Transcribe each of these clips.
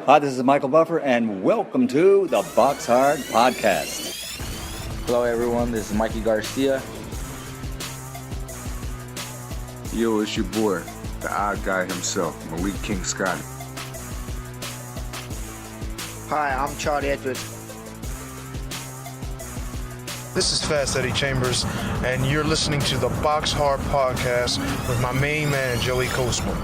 Hi, this is Michael Buffer, and welcome to the BoxHard Podcast. Hello, everyone. This is Mikey Garcia. Yo, it's your boy, the odd guy himself, Malik King Scotty. Hi, I'm Charlie Edwards. This is Fast Eddie Chambers, and you're listening to the BoxHard Podcast with my main man, Joey Coastman.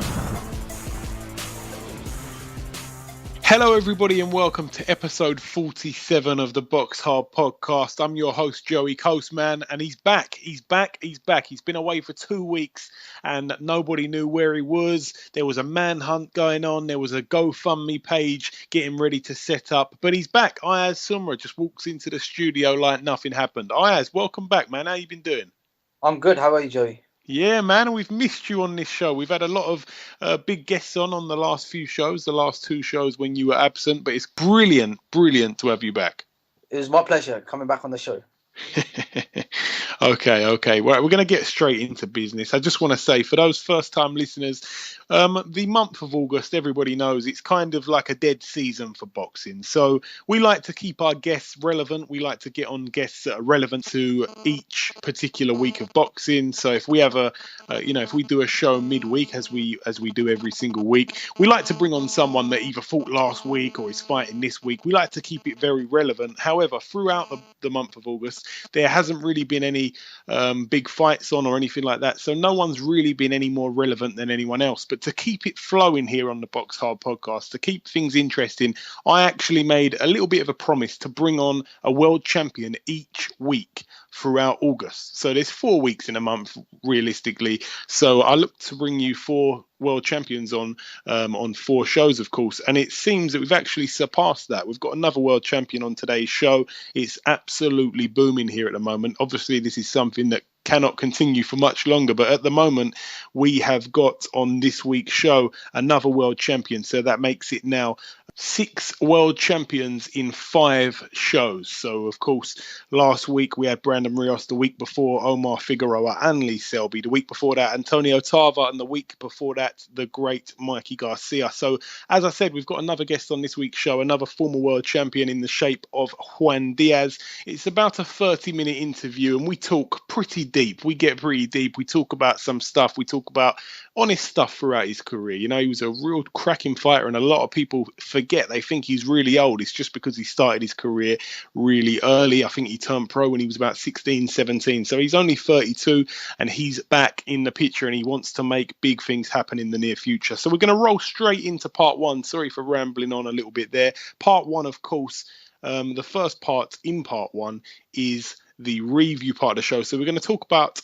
Hello, everybody, and welcome to episode 47 of the BoxHard Podcast. I'm your host, Joey Coastman, and he's back. He's back. He's been away for 2 weeks, and nobody knew where he was. There was a manhunt going on. There was a GoFundMe page getting ready to set up, but he's back. Ayaz Sumra just walks into the studio like nothing happened. Ayaz, welcome back, man. How you been doing? I'm good. How are you, Joey? Yeah, man, we've missed you on this show. We've had a lot of big guests on the last few shows, the last 2 shows when you were absent, but it's brilliant to have you back. It was my pleasure coming back on the show. Okay. Well, we're going to get straight into business. I just want to say, for those first-time listeners, the month of August, everybody knows it's kind of like a dead season for boxing. So we like to keep our guests relevant. We like to get on guests that are relevant to each particular week of boxing. So if we have if we do a show midweek, as we do every single week, we like to bring on someone that either fought last week or is fighting this week. We like to keep it very relevant. However, throughout the month of August, there hasn't really been any big fights on or anything like that. So no one's really been any more relevant than anyone else. But to keep it flowing here on the BoxHard Podcast, to keep things interesting, I actually made a little bit of a promise to bring on a world champion each week throughout August. So there's 4 weeks in a month, realistically. So I look to bring you 4 world champions on 4 shows, of course, and it seems that we've actually surpassed that. We've got another world champion on today's show. It's absolutely booming here at the moment. Obviously, this is something that cannot continue for much longer, but at the moment we have got on this week's show another world champion, so that makes it now 6 world champions in 5 shows. So of course last week we had Brandon Rios, the week before Omar Figueroa and Lee Selby, the week before that Antonio Tarver, and the week before that the great Mikey Garcia. So as I said, we've got another guest on this week's show, another former world champion in the shape of Juan Diaz. It's about a 30-minute interview and we talk pretty deep. We get pretty deep. We talk about some stuff. We talk about honest stuff throughout his career. You know, he was a real cracking fighter, and a lot of people forget. They think he's really old. It's just because he started his career really early. I think he turned pro when he was about 16, 17. So he's only 32 and he's back in the picture and he wants to make big things happen in the near future. So we're going to roll straight into part 1. Sorry for rambling on a little bit there. Part 1, of course, the first part in part 1 is the review part of the show. So we're going to talk about,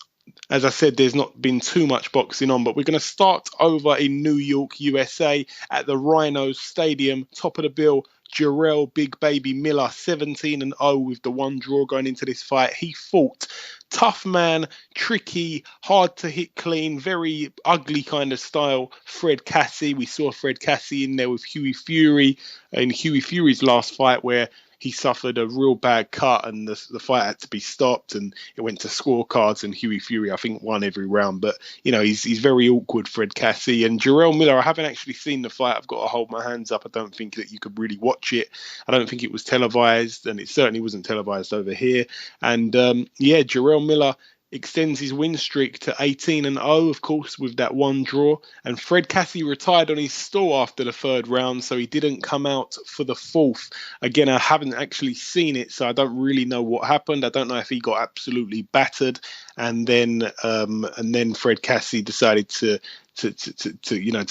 as I said, there's not been too much boxing on, but we're going to start over in New York, USA at the Rhinos Stadium. Top of the bill, Jarrell Big Baby Miller, 17-0 with the 1 draw going into this fight. He fought tough man, tricky, hard to hit clean, very ugly kind of style, Fred Cassie. We saw Fred Cassie in there with Hughie Fury in Hughie Fury's last fight, where he suffered a real bad cut and the fight had to be stopped and it went to scorecards, and Hughie Fury, I think, won every round. But, you know, he's very awkward, Fred Cassie. And Jarrell Miller, I haven't actually seen the fight. I've got to hold my hands up. I don't think that you could really watch it. I don't think it was televised, and it certainly wasn't televised over here. And, Jarrell Miller extends his win streak to 18-0, of course, with that 1 draw. And Fred Cassie retired on his stall after the 3rd round, so he didn't come out for the 4th. Again, I haven't actually seen it, so I don't really know what happened. I don't know if he got absolutely battered, and then Fred Cassie decided to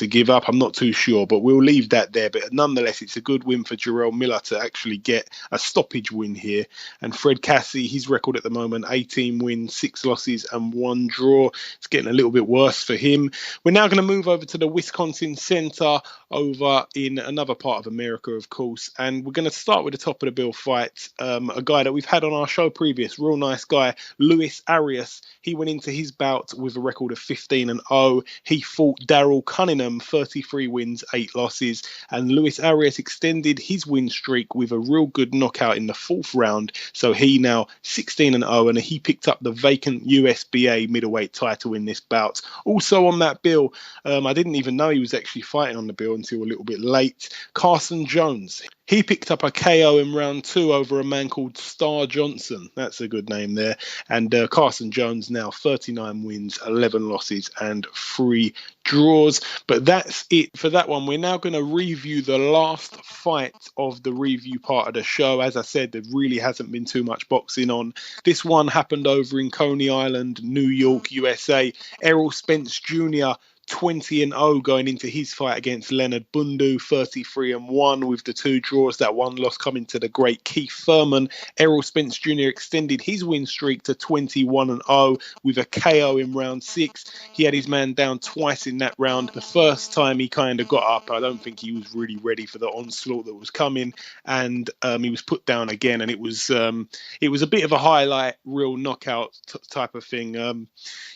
give up. I'm not too sure, but we'll leave that there. But nonetheless, it's a good win for Jarrell Miller to actually get a stoppage win here. And Fred Cassie, his record at the moment, 18 wins, 6 losses and 1 draw. It's getting a little bit worse for him. We're now going to move over to the Wisconsin Center over in another part of America, of course. And we're going to start with the top of the bill fight. A guy that we've had on our show previous, real nice guy, Luis Arias, Arias. He went into his bout with a record of 15-0. He fought Daryl Cunningham, 33 wins, 8 losses. And Luis Arias extended his win streak with a real good knockout in the 4th round. So he now 16-0, and he picked up the vacant USBA middleweight title in this bout. Also on that bill, I didn't even know he was actually fighting on the bill until a little bit late. Carson Jones. He picked up a KO in round 2 over a man called Star Johnson. That's a good name there. And Carson Jones now 39 wins, 11 losses and 3 draws. But that's it for that one. We're now going to review the last fight of the review part of the show. As I said, there really hasn't been too much boxing on. This one happened over in Coney Island, New York, USA. Errol Spence Jr., 20-0 going into his fight against Leonard Bundu, 33-1 with the 2 draws. That one loss coming to the great Keith Thurman. Errol Spence Jr. extended his win streak to 21-0 with a KO in round 6. He had his man down twice in that round. The first time he kind of got up, I don't think he was really ready for the onslaught that was coming, and he was put down again, and it was a bit of a highlight reel knockout type of thing.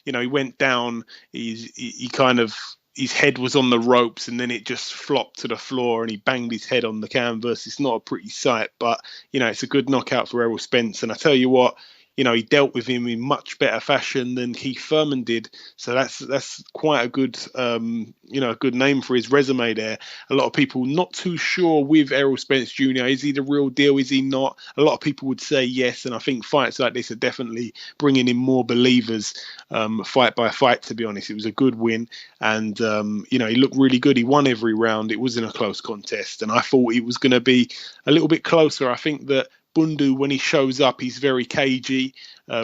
He went down, his head was on the ropes, and then it just flopped to the floor and he banged his head on the canvas. It's not a pretty sight, but it's a good knockout for Errol Spence. And I tell you what, he dealt with him in much better fashion than Keith Thurman did. So that's quite a good, a good name for his resume there. A lot of people not too sure with Errol Spence Jr. Is he the real deal? Is he not? A lot of people would say yes. And I think fights like this are definitely bringing in more believers fight by fight, to be honest. It was a good win. And, he looked really good. He won every round. It wasn't a close contest. And I thought it was going to be a little bit closer. I think that Bundu, when he shows up, he's very cagey.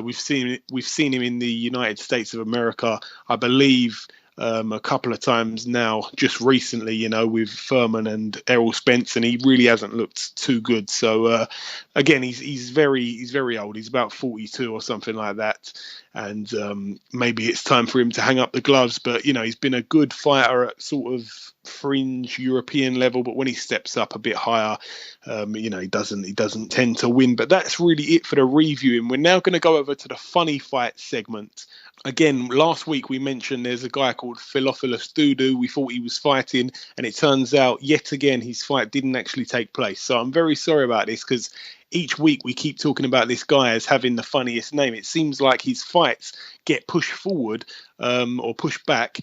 We've seen him in the United States of America, I believe, a couple of times now, just recently, with Thurman and Errol Spence, and he really hasn't looked too good. So again, he's very old. He's about 42 or something like that, and maybe it's time for him to hang up the gloves. But he's been a good fighter at sort of fringe European level, but when he steps up a bit higher, he doesn't tend to win. But that's really it for the reviewing. We're now going to go over to the funny fight segment. Again, last week we mentioned there's a guy called Philophilus Dudu. We thought he was fighting, and it turns out yet again his fight didn't actually take place. So I'm very sorry about this, because each week we keep talking about this guy as having the funniest name. It seems like his fights get pushed forward or pushed back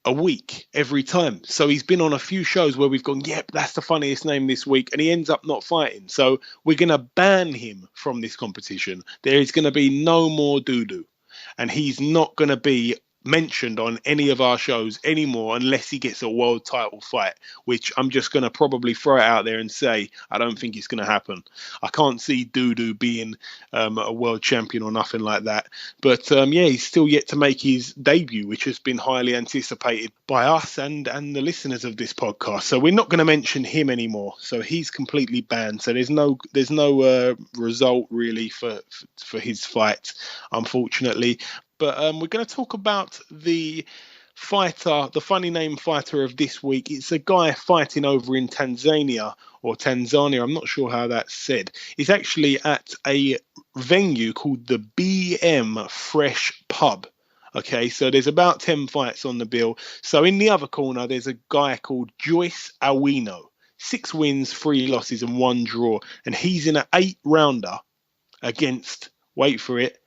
a week every time. So he's been on a few shows where we've gone, yep, that's the funniest name this week, and he ends up not fighting. So we're going to ban him from this competition. There is going to be no more Dudu, and he's not going to be mentioned on any of our shows anymore unless he gets a world title fight, which I'm just going to probably throw it out there and say I don't think it's going to happen. I can't see Dudu being a world champion or nothing like that. But he's still yet to make his debut, which has been highly anticipated by us and the listeners of this podcast. So we're not going to mention him anymore. So he's completely banned. So there's no result really for his fight, unfortunately. But we're going to talk about the fighter, the funny name fighter of this week. It's a guy fighting over in Tanzania. I'm not sure how that's said. It's actually at a venue called the BM Fresh Pub. Okay, so there's about 10 fights on the bill. So in the other corner, there's a guy called Joyce Awino. 6 wins, 3 losses and 1 draw. And he's in an 8-rounder against, wait for it,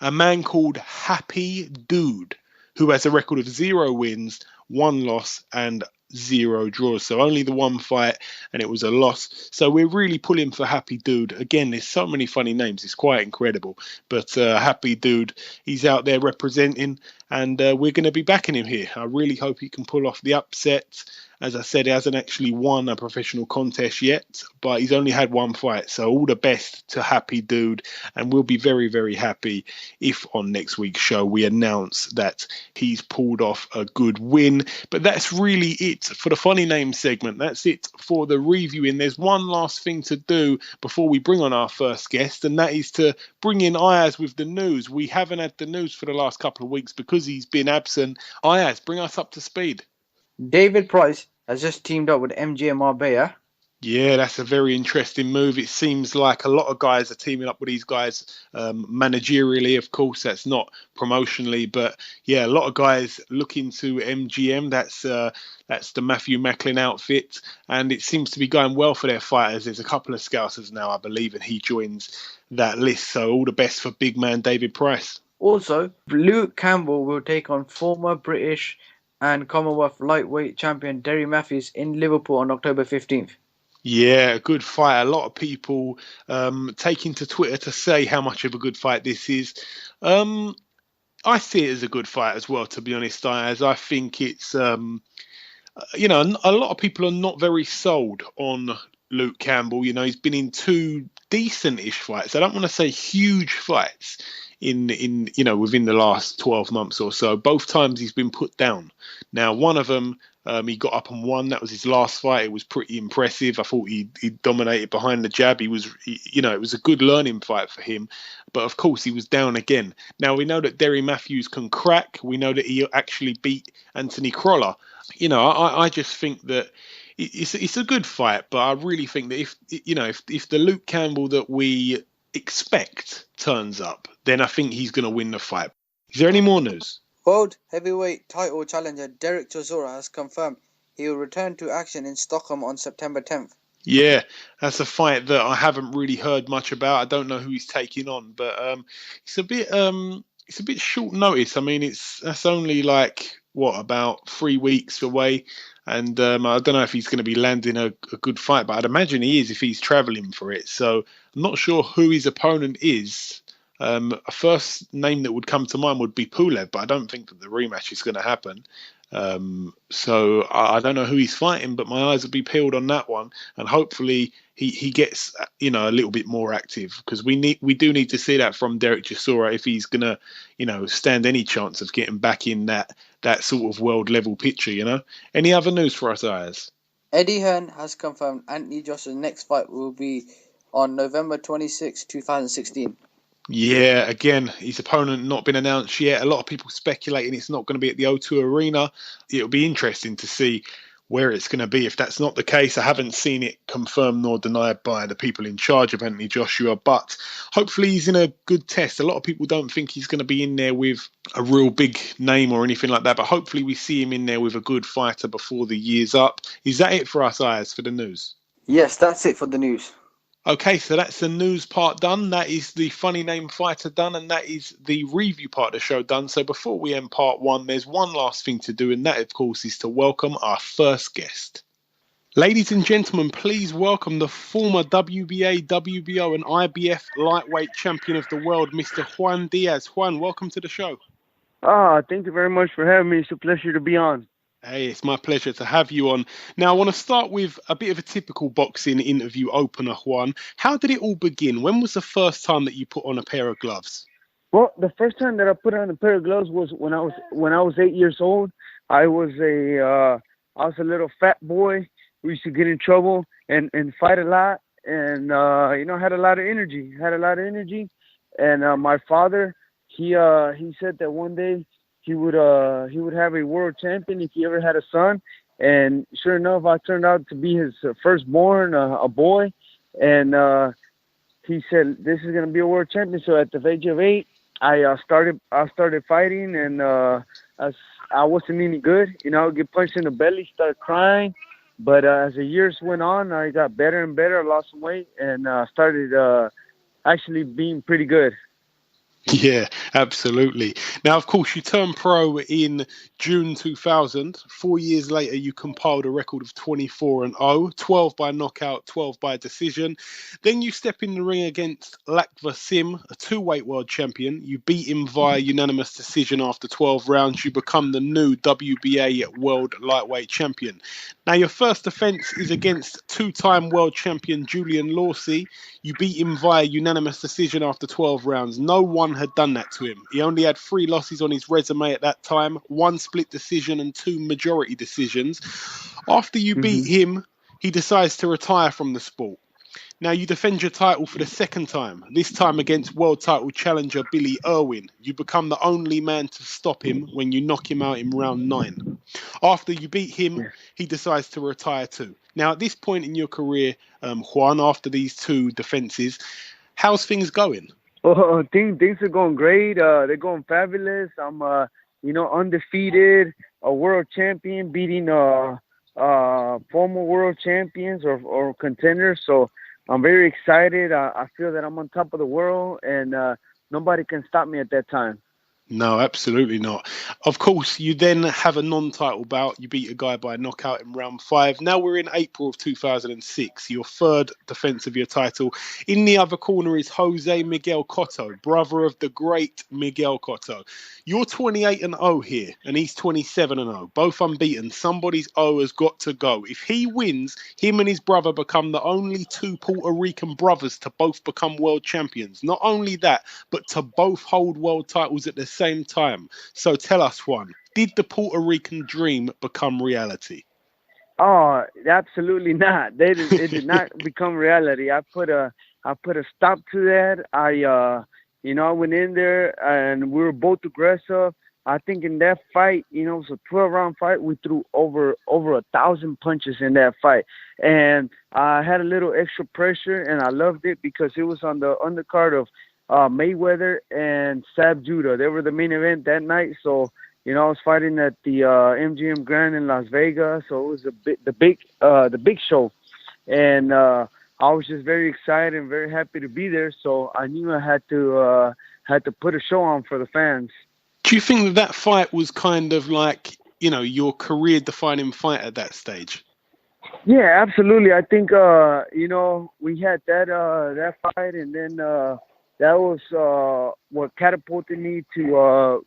a man called Happy Dude, who has a record of 0 wins, 1 loss and 0 draws. So only the 1 fight, and it was a loss. So we're really pulling for Happy Dude. Again, there's so many funny names. It's quite incredible. But Happy Dude, he's out there representing, and we're going to be backing him here. I really hope he can pull off the upset. As I said, he hasn't actually won a professional contest yet, but he's only had 1 fight. So all the best to Happy Dude. And we'll be very, very happy if on next week's show we announce that he's pulled off a good win. But that's really it for the funny name segment. That's it for the reviewing. There's one last thing to do before we bring on our first guest, and that is to bring in Ayaz with the news. We haven't had the news for the last couple of weeks because he's been absent. Ayaz, bring us up to speed. David Price has just teamed up with MJ Marbella Yeah, that's a very interesting move. It seems like a lot of guys are teaming up with these guys managerially, of course. That's not promotionally, but yeah, a lot of guys looking to MGM. That's the Matthew Macklin outfit, and it seems to be going well for their fighters. There's a couple of Scousers now, I believe, and he joins that list. So all the best for big man David Price. Also, Luke Campbell will take on former British and Commonwealth lightweight champion Derry Matthews in Liverpool on October 15th. Yeah, a good fight. A lot of people taking to Twitter to say how much of a good fight this is. I see it as a good fight as well, to be honest, Ayaz. I think it's, a lot of people are not very sold on Luke Campbell. You know, he's been in two decent-ish fights. I don't want to say huge fights in within the last 12 months or so. Both times he's been put down. Now, one of them, he got up and won. That was his last fight. It was pretty impressive. I thought he dominated behind the jab. It was a good learning fight for him. But of course, he was down again. Now, we know that Derry Matthews can crack. We know that he actually beat Anthony Crolla. You know, I just think that it's a good fight. But I really think that if the Luke Campbell that we expect turns up, then I think he's going to win the fight. Is there any more news? World heavyweight title challenger Derek Chisora has confirmed he will return to action in Stockholm on September 10th. Yeah, that's a fight that I haven't really heard much about. I don't know who he's taking on, but it's a bit short notice. I mean, that's only about 3 weeks away, and I don't know if he's going to be landing a good fight, but I'd imagine he is if he's travelling for it. So I'm not sure who his opponent is. A first name that would come to mind would be Pulev, but I don't think that the rematch is going to happen. So I don't know who he's fighting, but my eyes will be peeled on that one, and hopefully he gets a little bit more active, because we do need to see that from Derek Chisora if he's gonna stand any chance of getting back in that sort of world level picture. Any other news for us, Ayaz? Eddie Hearn has confirmed Anthony Joshua's next fight will be on November 26, 2016. Yeah, again, his opponent not been announced yet. A lot of people speculating it's not going to be at the O2 Arena. It'll be interesting to see where it's going to be. If that's not the case, I haven't seen it confirmed nor denied by the people in charge of Anthony Joshua, but hopefully he's in a good test. A lot of people don't think he's going to be in there with a real big name or anything like that, but hopefully we see him in there with a good fighter before the year's up. Is that it for us, Ayaz, for the news? Yes, that's it for the news. Okay, so that's the news part done. That is the funny name fighter done, and that is the review part of the show done. So before we end part one, there's one last thing to do, and that, of course, is to welcome our first guest. Ladies and gentlemen, please welcome the former WBA, WBO, and IBF lightweight champion of the world, Mr. Juan Diaz. Juan, welcome to the show. Thank you very much for having me. It's a pleasure to be on. Hey, it's my pleasure to have you on. Now, I want to start with a bit of a typical boxing interview opener, Juan. How did it all begin? When was the first time that you put on a pair of gloves? Well, the first time that I put on a pair of gloves was when I was 8 years old. I was a little fat boy who used to get in trouble and fight a lot, and had a lot of energy. And my father, he said that one day he would have a world champion if he ever had a son, and sure enough, I turned out to be his firstborn, a boy, and he said this is gonna be a world champion. So at the age of 8, I started fighting, and I wasn't any good. I would get punched in the belly, start crying, but as the years went on, I got better and better. I lost some weight, and started actually being pretty good. Yeah, absolutely. Now, of course, you turned pro in June 2000. 4 years later, you compiled a record of 24-0, 12 by knockout, 12 by decision. Then you step in the ring against Lakva Sim, a two-weight world champion. You beat him via unanimous decision after 12 rounds. You become the new WBA world lightweight champion. Now, your first offence is against two-time world champion Julian Lawsey. You beat him via unanimous decision after 12 rounds. No one had done that to him. He only had 3 losses on his resume at that time, 1 split decision and 2 majority decisions. After you beat him, he decides to retire from the sport. Now, you defend your title for the second time, this time against world title challenger Billy Irwin. You become the only man to stop him when you knock him out in round 9. After you beat him, he decides to retire too. Now, at this point in your career, Juan, after these 2 defenses, how's things going? Oh, things are going great. They're going fabulous. I'm, undefeated, a world champion, beating former world champions or contenders. So I'm very excited. I feel that I'm on top of the world, and nobody can stop me at that time. No, absolutely not. Of course, you then have a non-title bout. You beat a guy by knockout in round 5. Now we're in April of 2006, your 3rd defense of your title. In the other corner is Jose Miguel Cotto, brother of the great Miguel Cotto. You're 28-0 here, and he's 27-0, both unbeaten. Somebody's O has got to go. If he wins, him and his brother become the only 2 Puerto Rican brothers to both become world champions. Not only that, but to both hold world titles at the same time. So tell us, Juan, did the Puerto Rican dream become reality? Oh, absolutely not. It did not become reality. I put a stop to that. I went in there and we were both aggressive. I think in that fight, it was a 12-round fight. We threw over 1,000 punches in that fight, and I had a little extra pressure, and I loved it because it was on the undercard of Mayweather and Sab Judah. They were the main event that night. So, I was fighting at the MGM Grand in Las Vegas. So it was the big show. And I was just very excited and very happy to be there. So I knew I had to put a show on for the fans. Do you think that fight was kind of like, your career defining fight at that stage? Yeah, absolutely. I think, we had that fight, and then, that was what catapulted me to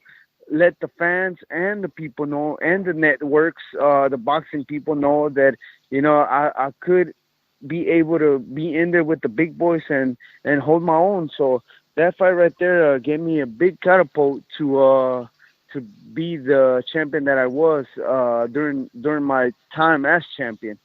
let the fans and the people know, and the networks, the boxing people know that, I could be able to be in there with the big boys and hold my own. So that fight right there gave me a big catapult to be the champion that I was during my time as champion.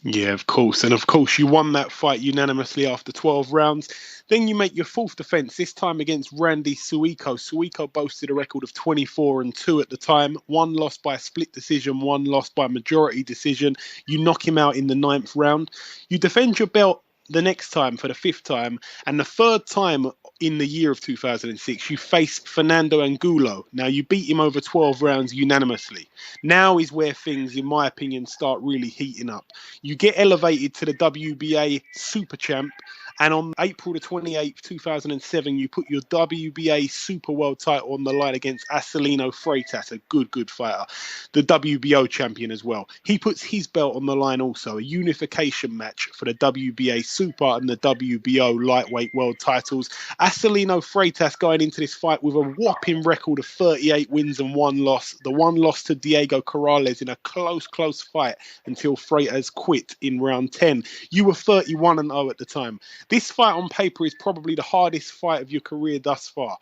Yeah, of course. And of course, you won that fight unanimously after 12 rounds. Then you make your 4th defense, this time against Randy Suiko. Suiko boasted a record of 24-2 at the time. 1 lost by a split decision, 1 lost by majority decision. You knock him out in the 9th round. You defend your belt the next time for the 5th time, and the 3rd time in the year of 2006, you face Fernando Angulo. Now, you beat him over 12 rounds unanimously. Now is where things, in my opinion, start really heating up. You get elevated to the WBA Super Champ, and on April the 28th, 2007, you put your WBA Super World title on the line against Acelino Freitas, a good fighter, the WBO champion as well. He puts his belt on the line also, a unification match for the WBA Super and the WBO lightweight world titles. Acelino Freitas going into this fight with a whopping record of 38 wins and 1 loss. The 1 loss to Diego Corrales in a close fight until Freitas quit in round 10. You were 31-0 at the time. This fight on paper is probably the hardest fight of your career thus far.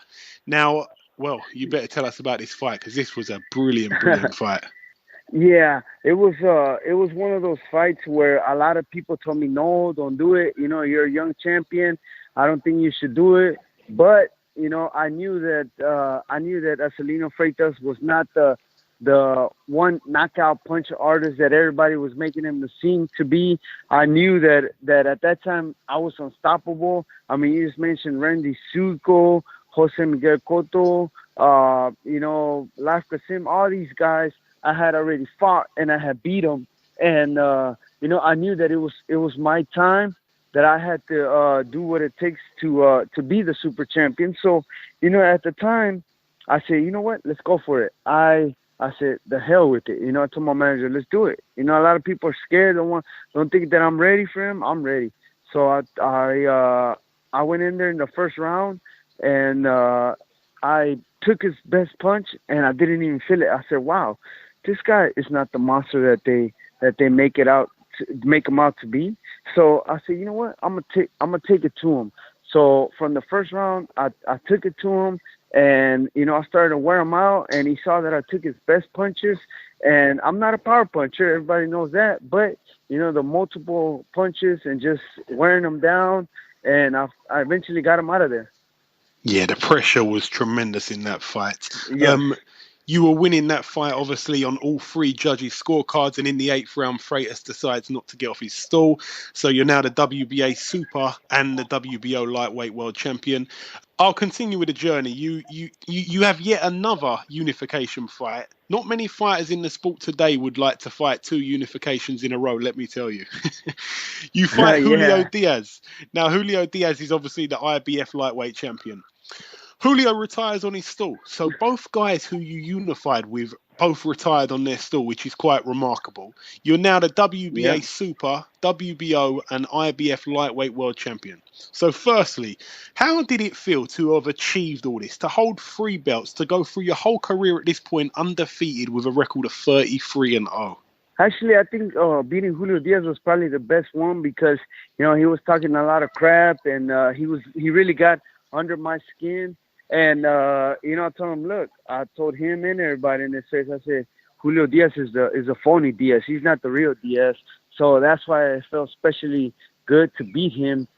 Now, well, you better tell us about this fight, because this was a brilliant fight. Yeah, it was one of those fights where a lot of people told me, no, don't do it. You're a young champion. I don't think you should do it. But, I knew that Acelino Freitas was not the one knockout punch artist that everybody was making him seem to be. I knew that at that time I was unstoppable. I mean, you just mentioned Randy Suiko, Jose Miguel Cotto, Laf Qasim, all these guys I had already fought and I had beat them. And, I knew that it was my time, that I had to do what it takes to be the super champion. So, at the time, I said, you know what, let's go for it. I said, the hell with it. I told my manager, let's do it. A lot of people are scared, don't think that I'm ready for him. I'm ready. So I went in there in the first round, and I took his best punch, and I didn't even feel it. I said, wow, this guy is not the monster that they make him out to be. So I said, you know what, I'm gonna take it to him. So from the first round, I took it to him. And, I started to wear him out, and he saw that I took his best punches. And I'm not a power puncher. Everybody knows that. But, the multiple punches and just wearing him down, and I eventually got him out of there. Yeah, the pressure was tremendous in that fight. Yeah. You were winning that fight, obviously, on all three judges' scorecards, and in the 8th round, Freitas decides not to get off his stool. So you're now the WBA Super and the WBO Lightweight World Champion. I'll continue with the journey. You have yet another unification fight. Not many fighters in the sport today would like to fight 2 unifications in a row, let me tell you. You fight Julio Diaz. Now, Julio Diaz is obviously the IBF Lightweight Champion. Julio retires on his stool. So both guys who you unified with both retired on their stool, which is quite remarkable. You're now the WBA Super, WBO and IBF Lightweight World Champion. So firstly, how did it feel to have achieved all this, to hold 3 belts, to go through your whole career at this point undefeated with a record of 33-0? Actually, I think beating Julio Diaz was probably the best one because, he was talking a lot of crap and he really got under my skin. And, I told him, look, I told him and everybody in his face, I said, Julio Diaz is a phony Diaz. He's not the real Diaz. So that's why I felt especially good to beat him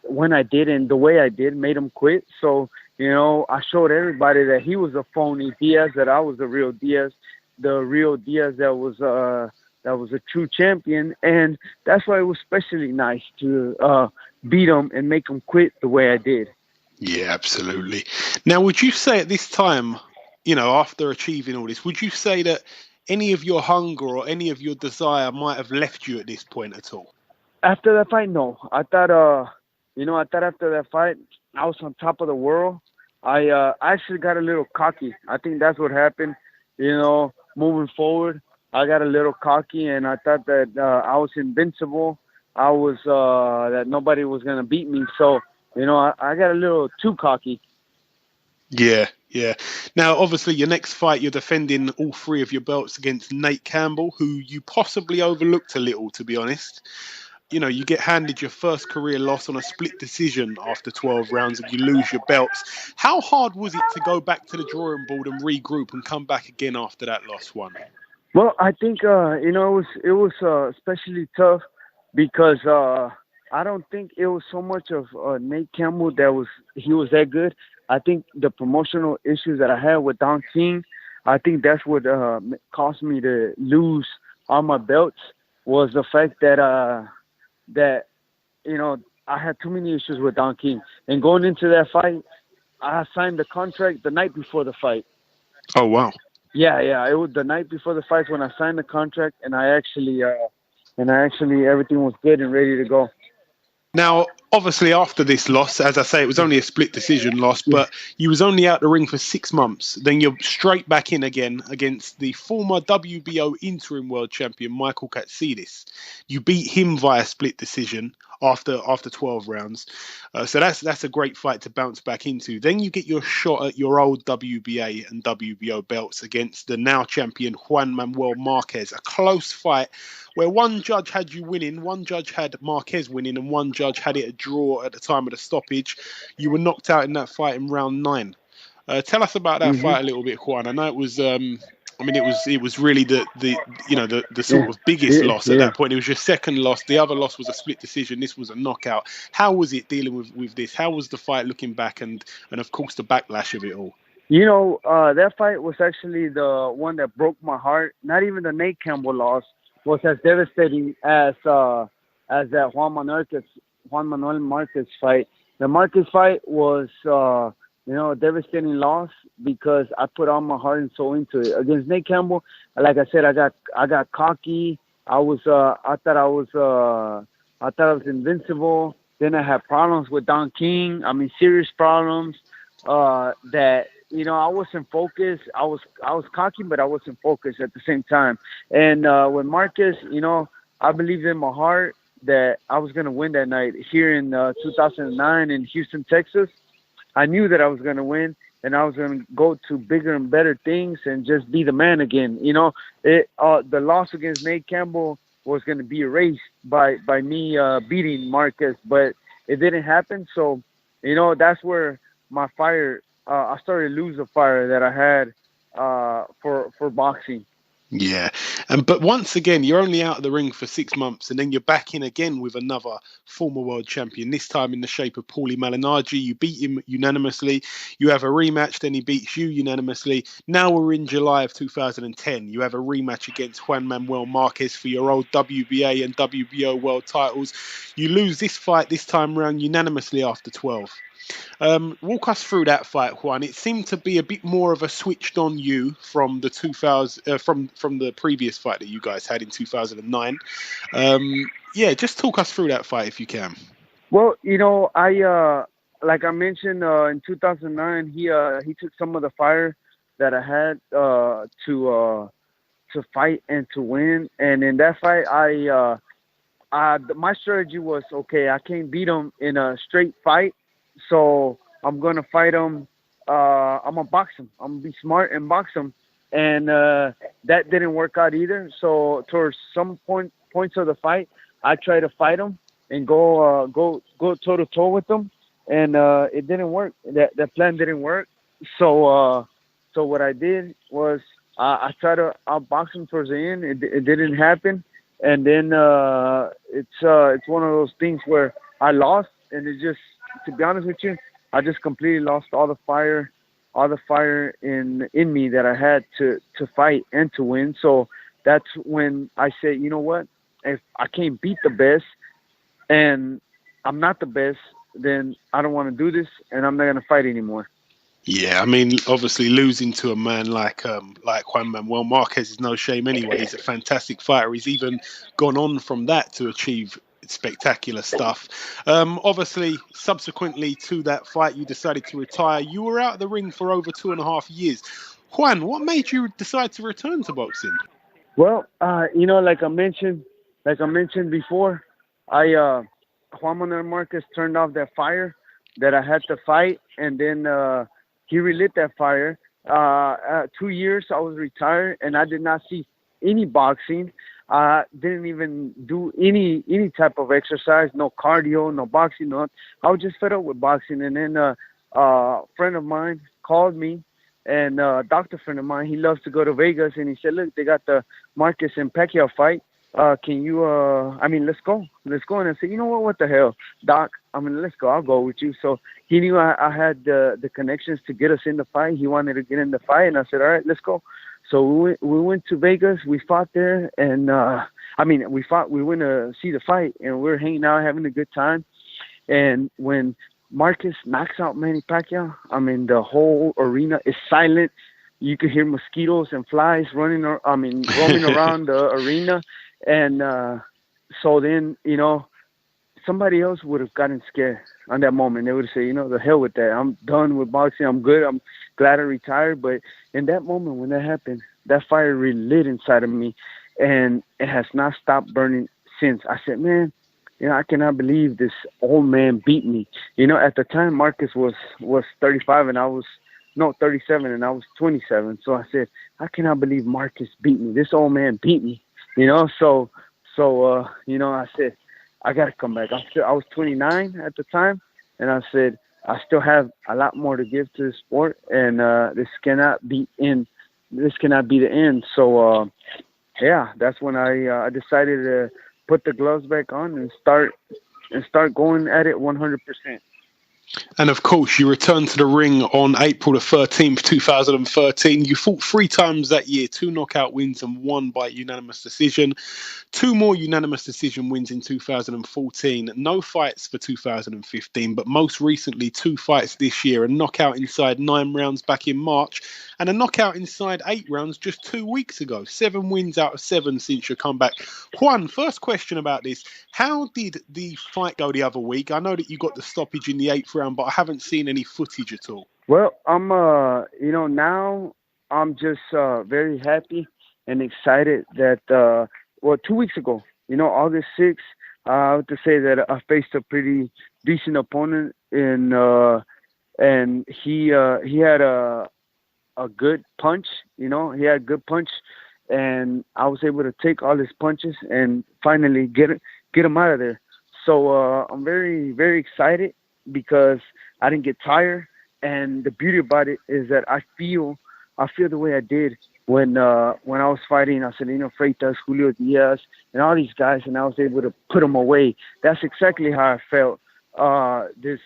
when I did and the way I did, made him quit. So, I showed everybody that he was a phony Diaz, that I was the real Diaz that was a true champion. And that's why it was especially nice to beat him and make him quit the way I did. Yeah, absolutely. Now, would you say at this time, after achieving all this, would you say that any of your hunger or any of your desire might have left you at this point at all? After that fight, no. I thought after that fight, I was on top of the world. I actually got a little cocky. I think that's what happened. Moving forward, I got a little cocky and I thought that I was invincible. I was that nobody was going to beat me. So, I got a little too cocky. Yeah. Now, obviously, your next fight, you're defending all 3 of your belts against Nate Campbell, who you possibly overlooked a little, to be honest. You get handed your first career loss on a split decision after 12 rounds and you lose your belts. How hard was it to go back to the drawing board and regroup and come back again after that loss one? Well, I think, it was especially tough because I don't think it was so much of Nate Campbell he was that good. I think the promotional issues that I had with Don King, I think that's what caused me to lose all my belts was the fact that I had too many issues with Don King. And going into that fight, I signed the contract the night before the fight. Oh, wow. Yeah. It was the night before the fight when I signed the contract, and I actually everything was good and ready to go. Now, obviously, after this loss, as I say, it was only a split decision loss, but you was only out the ring for 6 months. Then you're straight back in again against the former WBO interim world champion, Michael Katsidis. You beat him via split decision after 12 rounds. So that's a great fight to bounce back into. Then you get your shot at your old WBA and WBO belts against the now champion Juan Manuel Marquez. A close fight where one judge had you winning, one judge had Marquez winning, and one judge had it a draw at the time of the stoppage. You were knocked out in that fight in round 9. Tell us about that fight a little bit, Juan. I know it was, it was really the sort of biggest loss at that point. It was your second loss. The other loss was a split decision. This was a knockout. How was it dealing with this? How was the fight looking back, and of course the backlash of it all? That fight was actually the one that broke my heart. Not even the Nate Campbell loss was as devastating as that Juan Manuel Marquez fight. The Marquez fight was a devastating loss because I put all my heart and soul into it. Against Nate Campbell, like I said, I got cocky. I thought I was invincible. Then I had problems with Don King. Serious problems that. I wasn't focused. I was cocky, but I wasn't focused at the same time. And with Marquez, I believed in my heart that I was going to win that night here in 2009 in Houston, Texas. I knew that I was going to win, and I was going to go to bigger and better things and just be the man again. The loss against Nate Campbell was going to be erased by me beating Marquez, but it didn't happen. So, that's where my fire. I started to lose the fire that I had for boxing. Yeah, But once again, you're only out of the ring for 6 months, and then you're back in again with another former world champion, this time in the shape of Paulie Malignaggi. You beat him unanimously. You have a rematch, then he beats you unanimously. Now we're in July of 2010. You have a rematch against Juan Manuel Marquez for your old WBA and WBO world titles. You lose this fight this time around unanimously after 12. Walk us through that fight, Juan. It seemed to be a bit more of a switched on you from the 2000 from the previous fight that you guys had in 2009. Yeah, just talk us through that fight if you can. Well, I like I mentioned in 2009, he took some of the fire that I had to fight and to win, and in that fight, my strategy was, okay, I can't beat him in a straight fight. So I'm going to fight him. I'm going to box him. I'm going to be smart and box him. And that didn't work out either. So towards some points of the fight, I tried to fight him and go toe-to-toe with him. And it didn't work. That plan didn't work. So what I did was I tried to outbox him towards the end. It didn't happen. And then it's one of those things where I lost. And it just, to be honest with you, I just completely lost all the fire in me that I had to fight and to win. So that's when I said, you know what? If I can't beat the best and I'm not the best, then I don't want to do this and I'm not going to fight anymore. Yeah, I mean, obviously losing to a man like Juan Manuel Marquez is no shame anyway. He's a fantastic fighter. He's even gone on from that to achieve spectacular stuff. Obviously, subsequently to that fight, you decided to retire. You were out of the ring for over 2.5 years. Juan, what made you decide to return to boxing? Well, like I mentioned before, Juan Manuel Marquez turned off that fire that I had to fight, and then he relit that fire. 2 years I was retired, and I did not see any boxing. Didn't even do any type of exercise, no cardio, no boxing, no. I was just fed up with boxing. And then a friend of mine called me, and a doctor friend of mine, he loves to go to Vegas, and he said, look, they got the Marquez and Pacquiao fight. Can you, let's go. And I said, you know what the hell, Doc? Let's go. I'll go with you. So he knew I had the connections to get us in the fight. He wanted to get in the fight, and I said, all right, let's go. So we went to Vegas. We fought there, and we went to see the fight, and we were hanging out, having a good time. And when Marquez knocks out Manny Pacquiao, the whole arena is silent. You could hear mosquitoes and flies roaming around the arena. And so then, somebody else would have gotten scared on that moment. They would say, the hell with that. I'm done with boxing. I'm good. I'm glad I retired. But in that moment when that happened, that fire relit inside of me, and it has not stopped burning since. I said, man, I cannot believe this old man beat me. At the time, Marcus was 35 and I was 37 and I was 27. So I said, I cannot believe Marcus beat me. This old man beat me. So I said, I got to come back. I was 29 at the time, and I said, I still have a lot more to give to the sport, and this cannot be the end. So, that's when I decided to put the gloves back on and start going at it 100%. And of course, you returned to the ring on April the 13th, 2013. You fought 3 times that year, 2 knockout wins and 1 by unanimous decision. 2 more unanimous decision wins in 2014. No fights for 2015, but most recently 2 fights this year. A knockout inside 9 rounds back in March and a knockout inside 8 rounds just 2 weeks ago. 7 wins out of 7 since your comeback. Juan, first question about this. How did the fight go the other week? I know that you got the stoppage in the 8th round, but I haven't seen any footage at all. Well, I'm, now I'm just very happy and excited that, 2 weeks ago, August 6th, I have to say that I faced a pretty decent opponent, and he had a good punch, he had a good punch, and I was able to take all his punches and finally get him out of there. So I'm very, very excited because I didn't get tired, and the beauty about it is that I feel the way I did when I was fighting Marcelino Freitas, Julio Diaz, and all these guys, and I was able to put them away. That's exactly how I felt this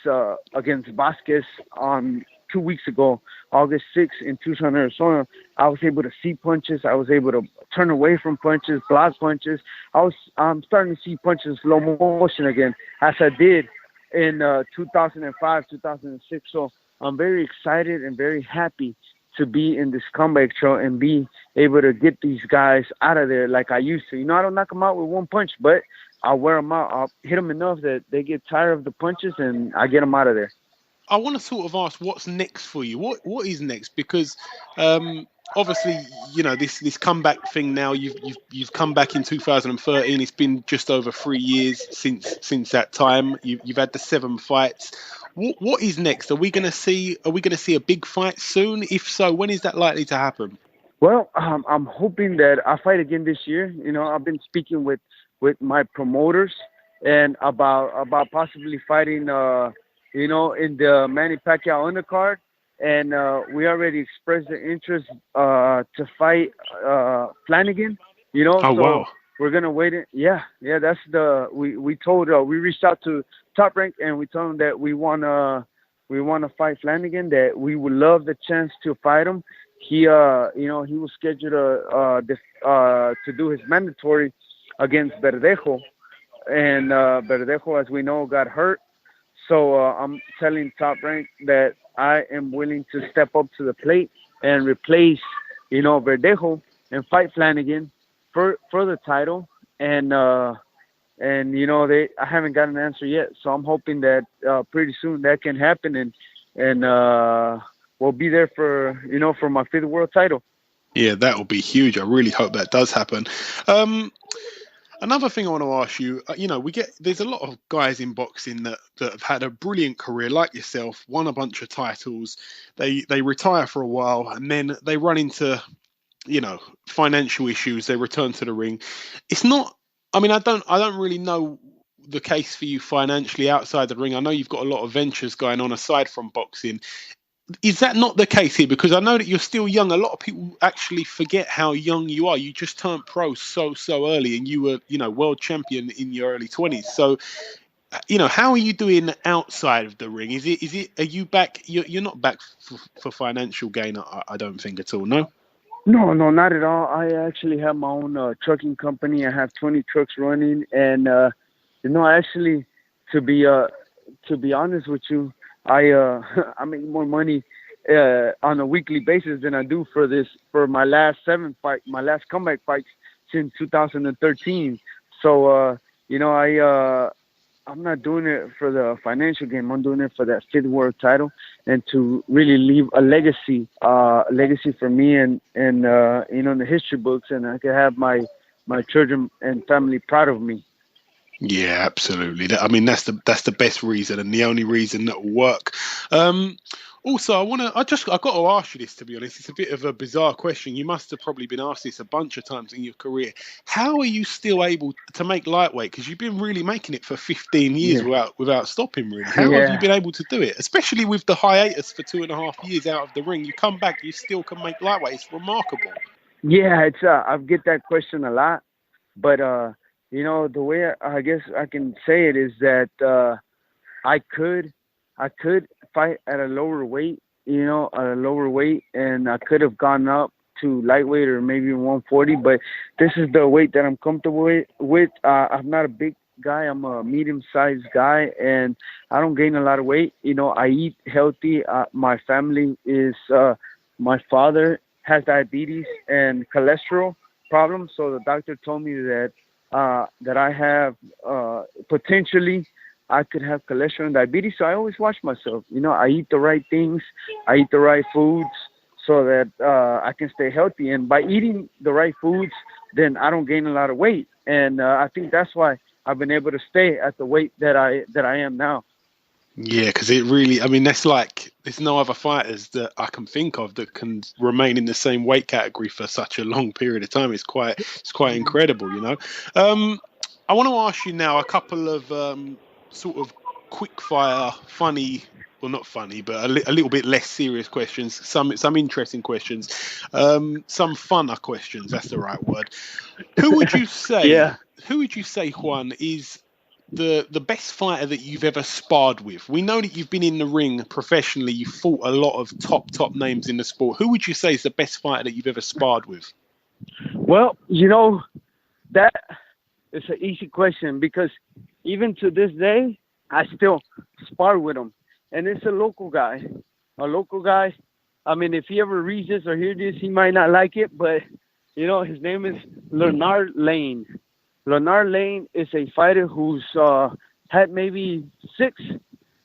against Vasquez on 2 weeks ago, August 6th in Tucson, Arizona. I was able to see punches. I was able to turn away from punches, block punches. I'm starting to see punches in slow motion again, as I did in 2005, 2006. So I'm very excited and very happy to be in this comeback show and be able to get these guys out of there like I used to. I don't knock them out with one punch, but I'll wear them out. I'll hit them enough that they get tired of the punches, and I get them out of there. I want to sort of ask what's next for you. What is next? Because obviously, this comeback thing now. You've come back in 2013. It's been just over 3 years since that time. You've had the 7 fights. What is next? Are we going to see a big fight soon? If so, when is that likely to happen? Well, I'm hoping that I fight again this year. I've been speaking with my promoters and about possibly fighting. In the Manny Pacquiao undercard, and we already expressed the interest to fight Flanagan. Wow. We're gonna wait. That's we reached out to Top Rank and we told them that we wanna fight Flanagan. That we would love the chance to fight him. He was scheduled to do his mandatory against Verdejo, and Verdejo, as we know, got hurt. So I'm telling Top Rank that I am willing to step up to the plate and replace, Verdejo and fight Flanagan for the title. And I haven't got an answer yet. So I'm hoping that pretty soon that can happen and we'll be there for my 5th world title. Yeah, that will be huge. I really hope that does happen. Another thing I want to ask you, there's a lot of guys in boxing that have had a brilliant career, like yourself, won a bunch of titles. They retire for a while and then they run into, financial issues. They return to the ring. It's not. I mean, I don't really know the case for you financially outside the ring. I know you've got a lot of ventures going on aside from boxing. Is that not the case here? Because I know that you're still young. A lot of people actually forget how young you are. You just turned pro so early, and you were, world champion in your early 20s. So, how are you doing outside of the ring? Are you back? You're not back for financial gain, I don't think at all, no? No, not at all. I actually have my own trucking company. I have 20 trucks running, and actually, to be honest with you, I make more money on a weekly basis than I do for my last 7 fight, my last comeback fights since 2013. So I'm not doing it for the financial game. I'm doing it for that 5th world title and to really leave a legacy for me and in the history books, and I can have my children and family proud of me. Yeah, absolutely. I mean, that's the best reason and the only reason that will work. Also, I've got to ask you this, to be honest. It's a bit of a bizarre question. You must have probably been asked this a bunch of times in your career. How are you still able to make lightweight? Because you've been really making it for 15 years without stopping, really. How have you been able to do it? Especially with the hiatus for 2.5 years out of the ring. You come back, you still can make lightweight. It's remarkable. Yeah, it's I get that question a lot. But, the way I guess I can say it is that I could fight at a lower weight, and I could have gone up to lightweight or maybe 140, but this is the weight that I'm comfortable with. I'm not a big guy. I'm a medium-sized guy, and I don't gain a lot of weight. I eat healthy. My family is, my father has diabetes and cholesterol problems, so the doctor told me that I have potentially I could have cholesterol and diabetes. So I always watch myself. I eat the right things. I eat the right foods so that I can stay healthy. And by eating the right foods, then I don't gain a lot of weight. And I think that's why I've been able to stay at the weight that I am now. Yeah, because it really, that's like, there's no other fighters that I can think of that can remain in the same weight category for such a long period of time. It's quite incredible, I want to ask you now a couple of sort of quick fire, funny well, not funny, but a little bit less serious questions. Some interesting questions. Some funner questions. That's the right word. Who would you say? Yeah. Who would you say, Juan, is the best fighter that you've ever sparred with? We know that you've been in the ring professionally. You've fought a lot of top names in the sport. Who would you say is the best fighter that you've ever sparred with? Well, that is an easy question because even to this day, I still spar with him. And it's a local guy. I mean, if he ever reads this or hears this, he might not like it, but, his name is Linares Lane. Linares Lane is a fighter who's had maybe 6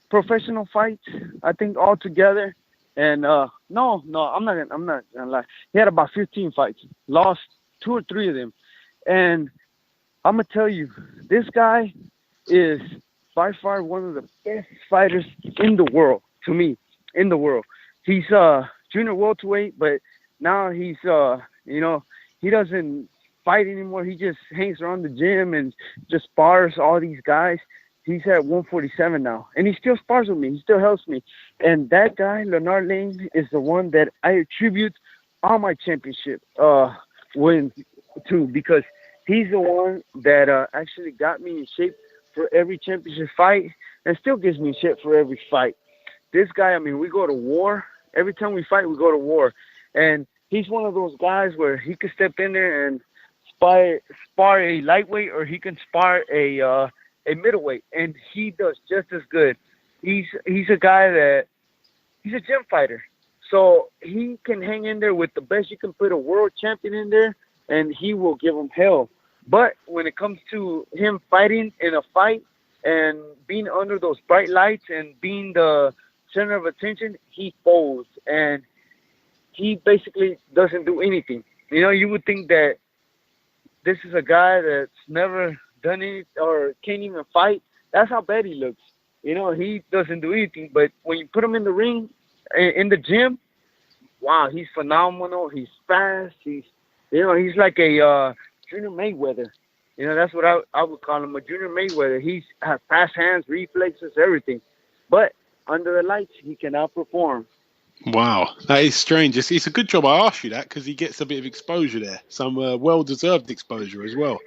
professional fights, I think, altogether. And no, I'm not gonna lie. He had about 15 fights, lost 2 or 3 of them. And I'm gonna tell you, this guy is by far one of the best fighters in the world, to me, in the world. He's junior welterweight, but now he's he doesn't fight anymore. He just hangs around the gym and just spars all these guys. He's at 147 now, and he still spars with me. He still helps me. And that guy, Linares Lane, is the one that I attribute all my championship wins to, because he's the one that actually got me in shape for every championship fight and still gives me shit for every fight. This guy, I mean, we go to war. Every time we fight, we go to war. And he's one of those guys where he could step in there and spar a lightweight, or he can spar a middleweight, and he does just as good. He's a guy that he's a gym fighter, so he can hang in there with the best. You can put a world champion in there, and he will give him hell. But when it comes to him fighting in a fight and being under those bright lights and being the center of attention, he folds, and he basically doesn't do anything. You would think that this is a guy that's never done any or can't even fight. That's how bad he looks. He doesn't do anything. But when you put him in the ring, in the gym, wow, he's phenomenal. He's fast. He's like a Junior Mayweather. That's what I would call him, a Junior Mayweather. He's has fast hands, reflexes, everything. But under the lights, he can outperform. Wow, that is strange. It's a good job I asked you that, because he gets a bit of exposure there, some well-deserved exposure as well.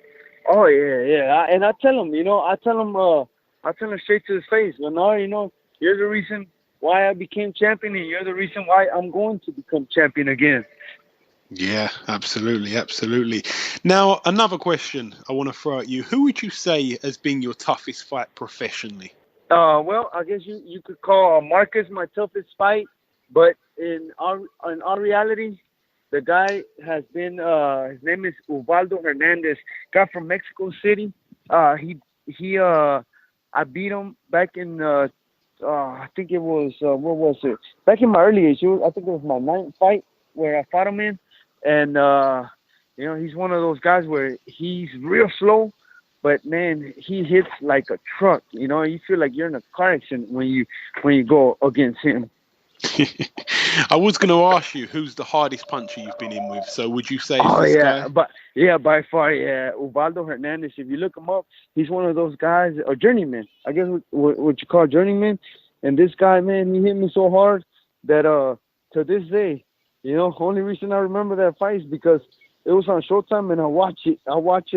Oh yeah. And I tell him, I tell him straight to his face, Linares, you're the reason why I became champion, and you're the reason why I'm going to become champion again. Yeah, absolutely. Now, another question I want to throw at you: who would you say has been your toughest fight professionally? Well, I guess you could call Marcus my toughest fight. But in our reality, the guy has been, his name is Ubaldo Hernandez, guy from Mexico City. I beat him back in, I think it was, what was it? Back in my early age, I think it was my 9th fight where I fought him in. And, he's one of those guys where he's real slow, but man, he hits like a truck. You feel like you're in a car accident when you go against him. I was going to ask you, who's the hardest puncher you've been in with? So would you say it's this guy? By far, Ubaldo Hernandez. If you look him up, he's one of those guys, a journeyman. I guess what you call journeyman. And this guy, man, he hit me so hard that to this day, only reason I remember that fight is because it was on Showtime, and I watched it. I've watched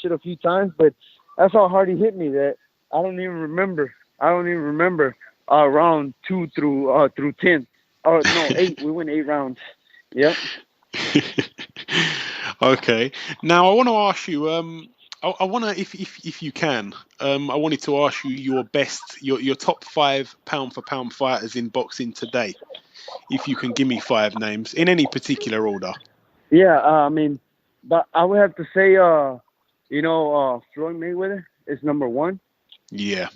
it a few times, but that's how hard he hit me that I don't even remember. Round 2 through 10. No, 8. We went 8 rounds. Yep. Okay. Now I want to ask you. I want to, if you can. I wanted to ask you your top 5 pound for pound fighters in boxing today. If you can give me 5 names in any particular order. Yeah. But I would have to say, Floyd Mayweather is number 1. Yeah.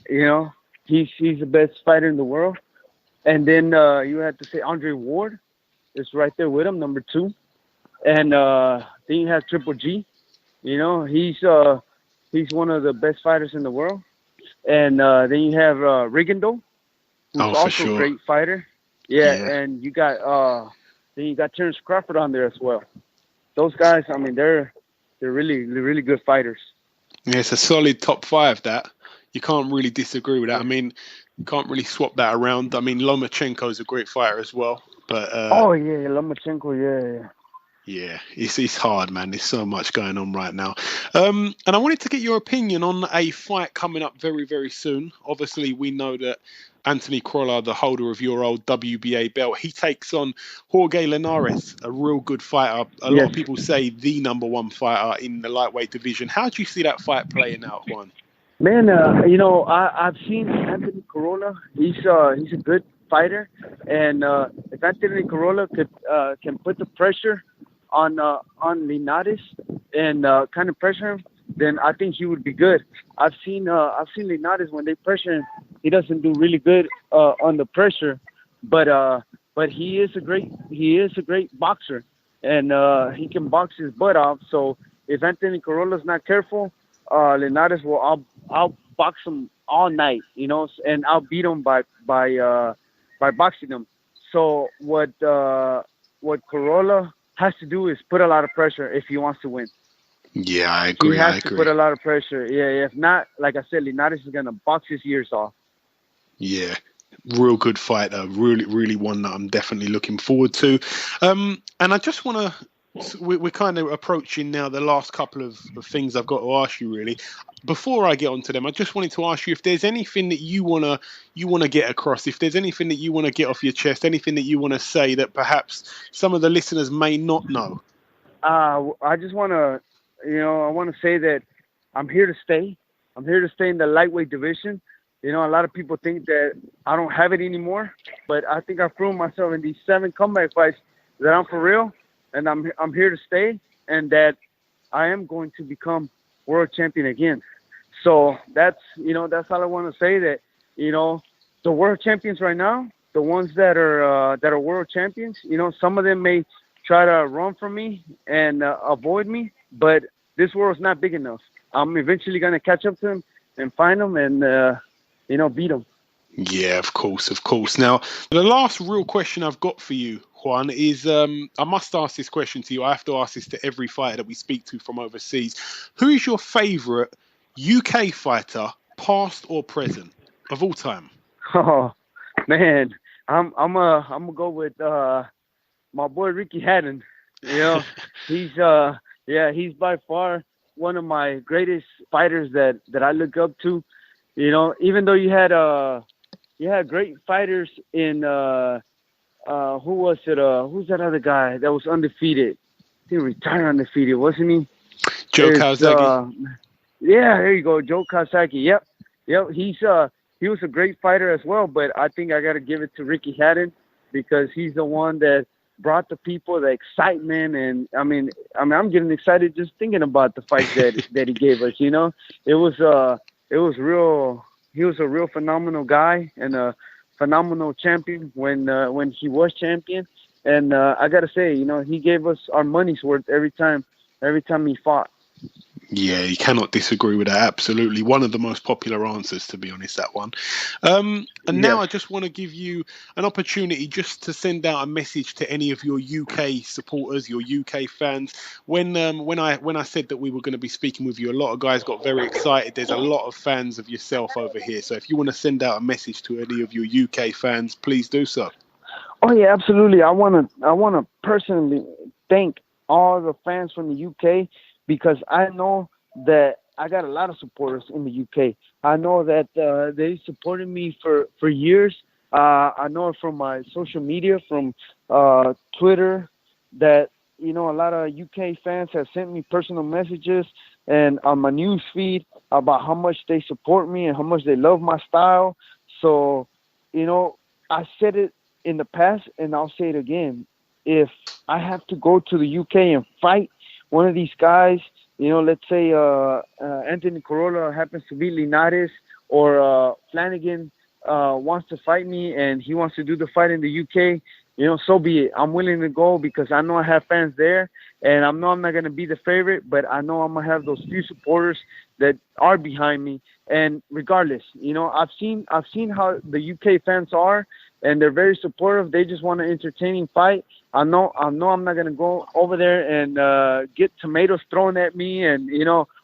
He's the best fighter in the world. And then you have to say Andre Ward is right there with him, number 2. And then you have Triple G. He's one of the best fighters in the world. And then you have Rigondeaux, who's also a great fighter. Yeah, and you got Terrence Crawford on there as well. Those guys, they're really, really good fighters. Yeah, it's a solid top 5 that. You can't really disagree with that. I mean, you can't really swap that around. I mean, Lomachenko's a great fighter as well. But Lomachenko, yeah. Yeah, it's hard, man. There's so much going on right now. And I wanted to get your opinion on a fight coming up very, very soon. Obviously, we know that Anthony Crolla, the holder of your old WBA belt, he takes on Jorge Linares, a real good fighter. A lot of people say the number one fighter in the lightweight division. How do you see that fight playing out, Juan? Man, I've seen Anthony Crolla. He's a good fighter, and if Anthony Crolla can put the pressure on Linares and kind of pressure him, then I think he would be good. I've seen Linares, when they pressure him, he doesn't do really good on the pressure, but he is a great boxer, and he can box his butt off. So if Anthony Corolla's not careful, Linares will I'll box him all night, and I'll beat him by boxing him. So what Crolla has to do is put a lot of pressure if he wants to win. Yeah, I agree. He has to put a lot of pressure. Yeah, if not, like I said, Linares is going to box his ears off. Yeah, real good fighter. Really, really one that I'm definitely looking forward to. And I just want to... We're kind of approaching now the last couple of things I've got to ask you, really. Before I get onto them, I just wanted to ask you if there's anything that you wanna get across, if there's anything that you want to get off your chest, anything that you want to say that perhaps some of the listeners may not know. I just want to, I want to say that I'm here to stay. I'm here to stay in the lightweight division. A lot of people think that I don't have it anymore, but I think I've proven myself in these 7 comeback fights that I'm for real. And I'm here to stay, and that I am going to become world champion again. So that's all I want to say. That the world champions right now, the ones that are world champions, some of them may try to run from me and avoid me, but this world's not big enough. I'm eventually gonna catch up to them and find them and beat them. Yeah, of course. Now, the last real question I've got for you, Juan, is I must ask this question to you. I have to ask this to every fighter that we speak to from overseas. Who is your favourite UK fighter, past or present, of all time? Oh man, I'm gonna go with my boy Ricky Hatton. He's by far one of my greatest fighters that I look up to. Even though you had great fighters in who was it? Who's that other guy that was undefeated? He retired undefeated, wasn't he? Joe Kawasaki. Yeah, there you go, Joe Kawasaki. Yep. He was a great fighter as well, but I think I got to give it to Ricky Hatton because he's the one that brought the people the excitement, and I mean I'm getting excited just thinking about the fight that he gave us. It was real. He was a real phenomenal guy and a phenomenal champion when he was champion. And I gotta say, he gave us our money's worth every time he fought. Yeah, you cannot disagree with that. Absolutely. One of the most popular answers, to be honest, that one. Now I just want to give you an opportunity just to send out a message to any of your UK supporters, your UK fans. When I said that we were going to be speaking with you, a lot of guys got very excited. There's a lot of fans of yourself over here. So if you want to send out a message to any of your UK fans, please do so. Oh yeah, absolutely. I want to personally thank all the fans from the UK, because I know that I got a lot of supporters in the UK. I know that they supported me for years. I know from my social media, from Twitter, that a lot of UK fans have sent me personal messages and on my news feed about how much they support me and how much they love my style. So, I said it in the past and I'll say it again. If I have to go to the UK and fight one of these guys, let's say Anthony Crolla happens to be Linares, or Flanagan wants to fight me and he wants to do the fight in the UK, so be it. I'm willing to go because I know I have fans there, And I know I'm not going to be the favorite, but I know I'm going to have those few supporters that are behind me. And regardless, I've seen how the UK fans are, and they're very supportive. They just want an entertaining fight. I know I'm not going to go over there and get tomatoes thrown at me and,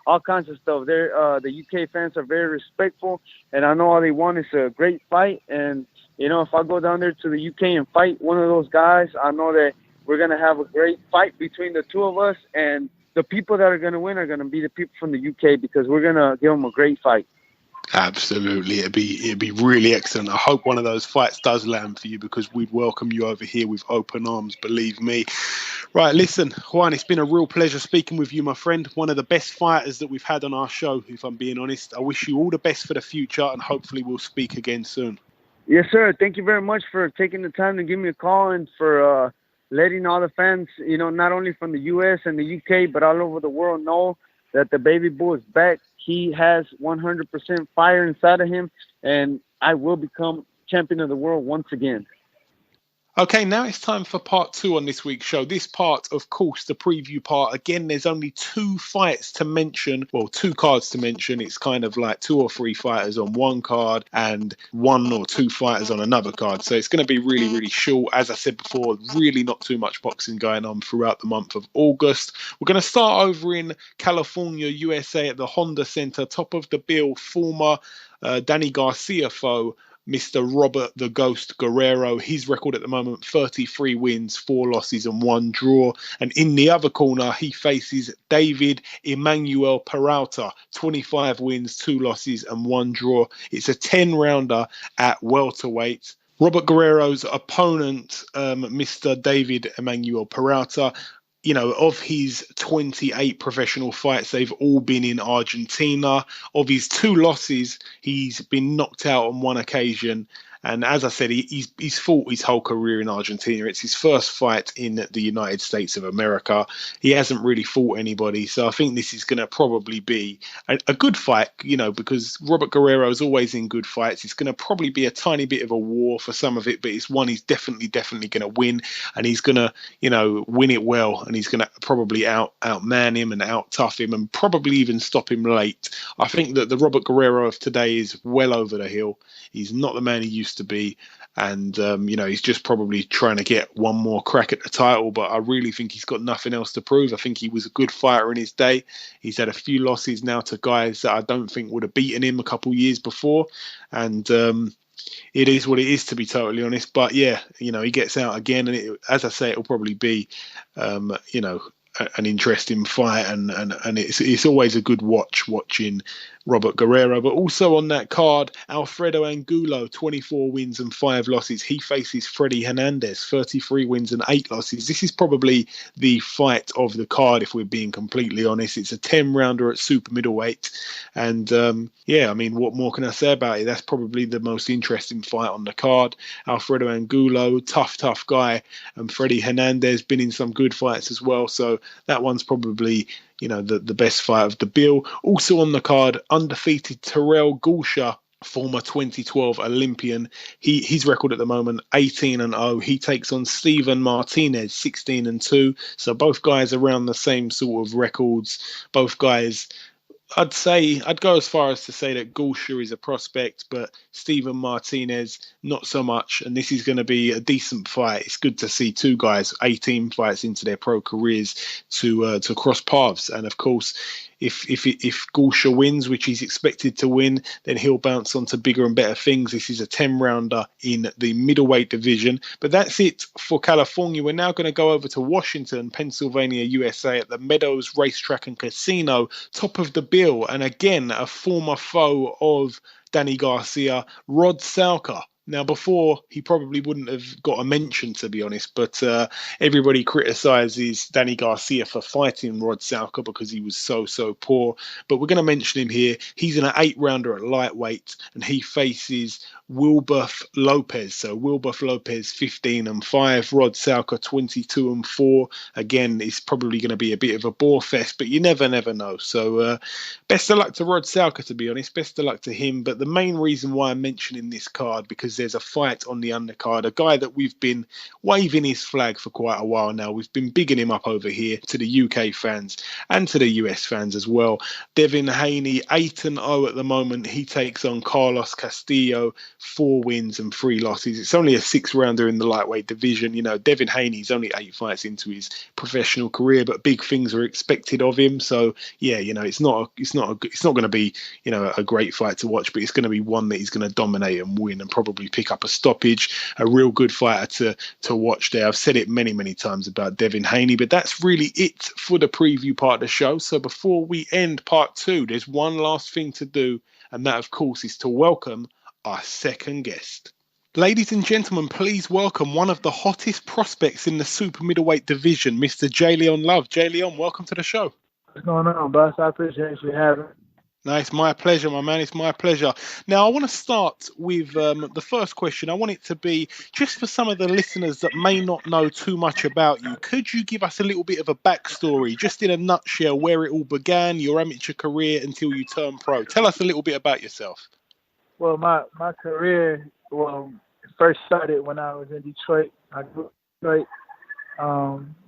all kinds of stuff. The UK fans are very respectful, and I know all they want is a great fight. And, if I go down there to the UK and fight one of those guys, I know that we're going to have a great fight between the two of us, and the people that are going to win are going to be the people from the UK, because we're going to give them a great fight. Absolutely, it'd be really excellent. I hope one of those fights does land for you, because we'd welcome you over here with open arms, believe me. Right, listen, Juan, it's been a real pleasure speaking with you, my friend. One of the best fighters that we've had on our show, if I'm being honest. I wish you all the best for the future, and hopefully we'll speak again soon. Yes, sir. Thank you very much for taking the time to give me a call, and for letting all the fans, not only from the U.S. and the U.K., but all over the world know that the baby bull is back. He has 100% fire inside of him, and I will become champion of the world once again. Okay, now it's time for part 2 on this week's show. This part, of course, the preview part. Again, there's only 2 fights to mention. Well, 2 cards to mention. It's kind of like 2 or 3 fighters on one card and 1 or 2 fighters on another card. So it's going to be really, really short. As I said before, really not too much boxing going on throughout the month of August. We're going to start over in California, USA at the Honda Center. Top of the bill, former Danny Garcia foe, Mr. Robert the Ghost Guerrero. His record at the moment, 33 wins, 4 losses and 1 draw. And in the other corner, he faces David Emmanuel Peralta, 25 wins, 2 losses and 1 draw. It's a 10-rounder at welterweight. Robert Guerrero's opponent, Mr. David Emmanuel Peralta, of his 28 professional fights, they've all been in Argentina. Of his 2 losses, he's been knocked out on 1 occasion. And as I said, he's fought his whole career in Argentina. It's his first fight in the United States of America. He hasn't really fought anybody. So I think this is going to probably be a good fight, because Robert Guerrero is always in good fights. It's going to probably be a tiny bit of a war for some of it, but it's one he's definitely going to win. And he's going to, win it well. And he's going to probably outman him and out-tough him and probably even stop him late. I think that the Robert Guerrero of today is well over the hill. He's not the man he used to be, and he's just probably trying to get one more crack at the title, but I really think he's got nothing else to prove. I think he was a good fighter in his day. He's had a few losses now to guys that I don't think would have beaten him a couple years before, and it is what it is, to be totally honest. But yeah, he gets out again, and as I say, it'll probably be an interesting fight, and it's always a good watching Robert Guerrero. But also on that card, Alfredo Angulo, 24 wins and 5 losses. He faces Freddy Hernandez, 33 wins and 8 losses. This is probably the fight of the card, if we're being completely honest. It's a 10-rounder at super middleweight. And what more can I say about it? That's probably the most interesting fight on the card. Alfredo Angulo, tough guy. And Freddy Hernandez, been in some good fights as well. So that one's probably the best fight of the bill. Also on the card, undefeated Terrell Gausha, former 2012 Olympian. His record at the moment, 18-0. He takes on Steven Martinez, 16-2. So both guys around the same sort of records. Both guys, I'd go as far as to say that Gausha is a prospect, but Steven Martinez, not so much. And this is going to be a decent fight. It's good to see 2 guys, 18 fights into their pro careers, to cross paths. And of course, if Gausha wins, which he's expected to win, then he'll bounce on to bigger and better things. This is a 10-rounder in the middleweight division. But that's it for California. We're now going to go over to Washington, Pennsylvania, USA, at the Meadows Racetrack and Casino, top of the bill. And again, a former foe of Danny Garcia, Rod Salka. Now, before, he probably wouldn't have got a mention, to be honest, but everybody criticises Danny Garcia for fighting Rod Salka because he was so poor. But we're going to mention him here. He's in an 8-rounder at lightweight, and he faces Wilbur Lopez. So Wilbur Lopez, 15-5. Rod Salka, 22-4. Again, it's probably going to be a bit of a bore fest, but you never know. So best of luck to Rod Salka, to be honest. Best of luck to him. But the main reason why I'm mentioning this card, because there's a fight on the undercard, a guy that we've been waving his flag for quite a while now. We've been bigging him up over here to the UK fans and to the US fans as well. Devin Haney, 8-0 at the moment. He takes on Carlos Castillo, 4 wins and 3 losses. It's only a 6-rounder in the lightweight division. You know, Devin Haney's only 8 fights into his professional career, but big things are expected of him. So yeah, you know, it's not going to be, you know, a great fight to watch, but it's going to be one that he's going to dominate and win and probably pick up a stoppage. A real good fighter to watch there. I've said it many times about Devin Haney, but that's really it for the preview part of the show. So before we end part 2, there's one last thing to do, and that of course is to welcome our second guest. Ladies and gentlemen, please welcome one of the hottest prospects in the super middleweight division, Mr. J. Leon Love. J. Leon, welcome to the show. What's going on, boss? I appreciate you having me. No, it's my pleasure, my man. It's my pleasure. Now, I want to start with the first question. I want it to be, just for some of the listeners that may not know too much about you, could you give us a little bit of a backstory, just in a nutshell, where it all began, your amateur career until you turned pro? Tell us a little bit about yourself. Well, my career, first started when I was in Detroit. I grew up in Detroit,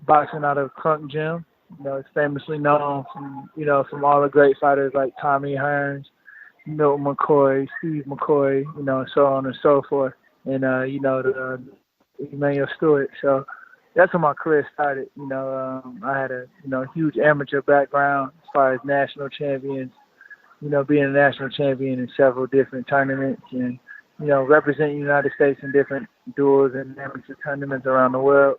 boxing out of Crunk Gym. You know, it's famously known from all the great fighters like Tommy Hearns, Milton McCoy, Steve McCoy, you know, so on and so forth, and the Emmanuel Stewart. So that's when my career started. You know, I had a huge amateur background as far as national champions. You know, being a national champion in several different tournaments, and you know, representing the United States in different duels and amateur tournaments around the world.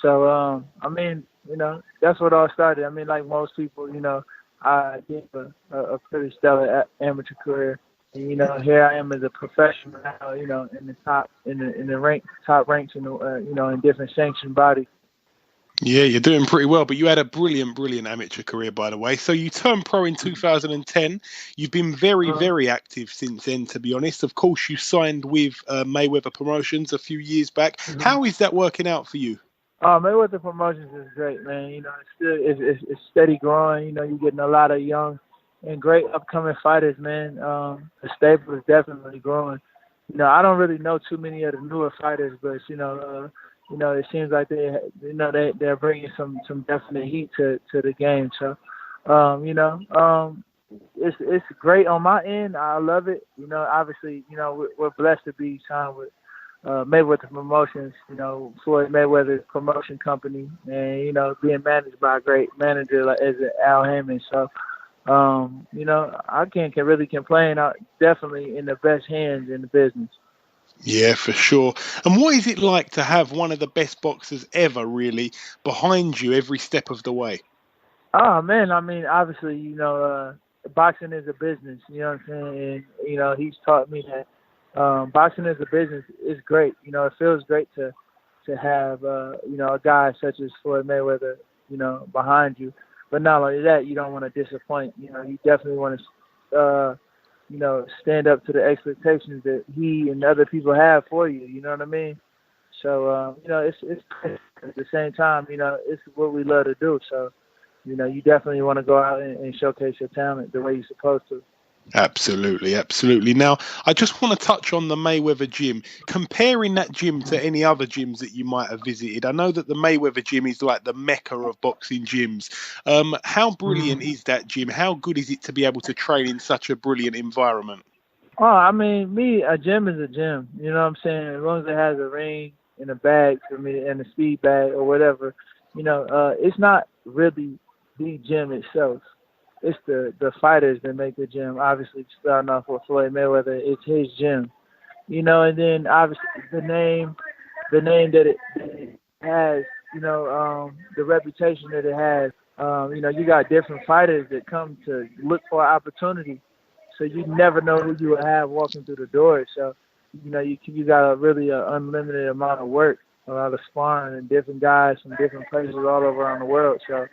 So I mean, you know, that's what all started. I mean, like most people, you know, I did a pretty stellar amateur career. And, you know, here I am as a professional now, you know, in the top ranks in the, you know, in different sanctioned bodies. Yeah, you're doing pretty well, but you had a brilliant amateur career, by the way. So you turned pro in 2010. You've been very active since then, to be honest. Of course, you signed with Mayweather Promotions a few years back. Mm-hmm. How is that working out for you? Mayweather Promotions is great, man. You know, it's steady growing. You know, you're getting a lot of young and great upcoming fighters, man. The stable is definitely growing. You know, I don't really know too many of the newer fighters, but you know, it seems like they're bringing some definite heat to the game. So, it's great on my end. I love it. You know, obviously, you know, we're blessed to be signed with Mayweather Promotions, you know, Floyd Mayweather's promotion company, and, you know, being managed by a great manager like as Al Hammond. So, you know, I can't really complain. I'm definitely in the best hands in the business. Yeah, for sure. And what is it like to have one of the best boxers ever, really, behind you every step of the way? Oh, man, I mean, obviously, you know, boxing is a business, you know what I'm saying? And, you know, he's taught me that boxing as a business is great. You know, it feels great to have, you know, a guy such as Floyd Mayweather, you know, behind you. But not only that, you don't want to disappoint. You know, you definitely want to, you know, stand up to the expectations that he and other people have for you. You know what I mean? So, you know, it's at the same time, you know, it's what we love to do. So, you know, you definitely want to go out and showcase your talent the way you're supposed to. Absolutely. Now, I just want to touch on the Mayweather gym. Comparing that gym to any other gyms that you might have visited, I know that the Mayweather gym is like the mecca of boxing gyms. How brilliant is that gym? How good is it to be able to train in such a brilliant environment? Oh, I mean, a gym is a gym. You know what I'm saying? As long as it has a ring and a bag for me and a speed bag or whatever, you know, it's not really the gym itself. It's the fighters that make the gym. Obviously, starting off with Floyd Mayweather, it's his gym, you know. And then obviously the name that it has, you know, the reputation that it has. You know, you got different fighters that come to look for an opportunity, so you never know who you will have walking through the door. So, you know, you got a really unlimited amount of work, a lot of sparring, and different guys from different places all over around the world. So,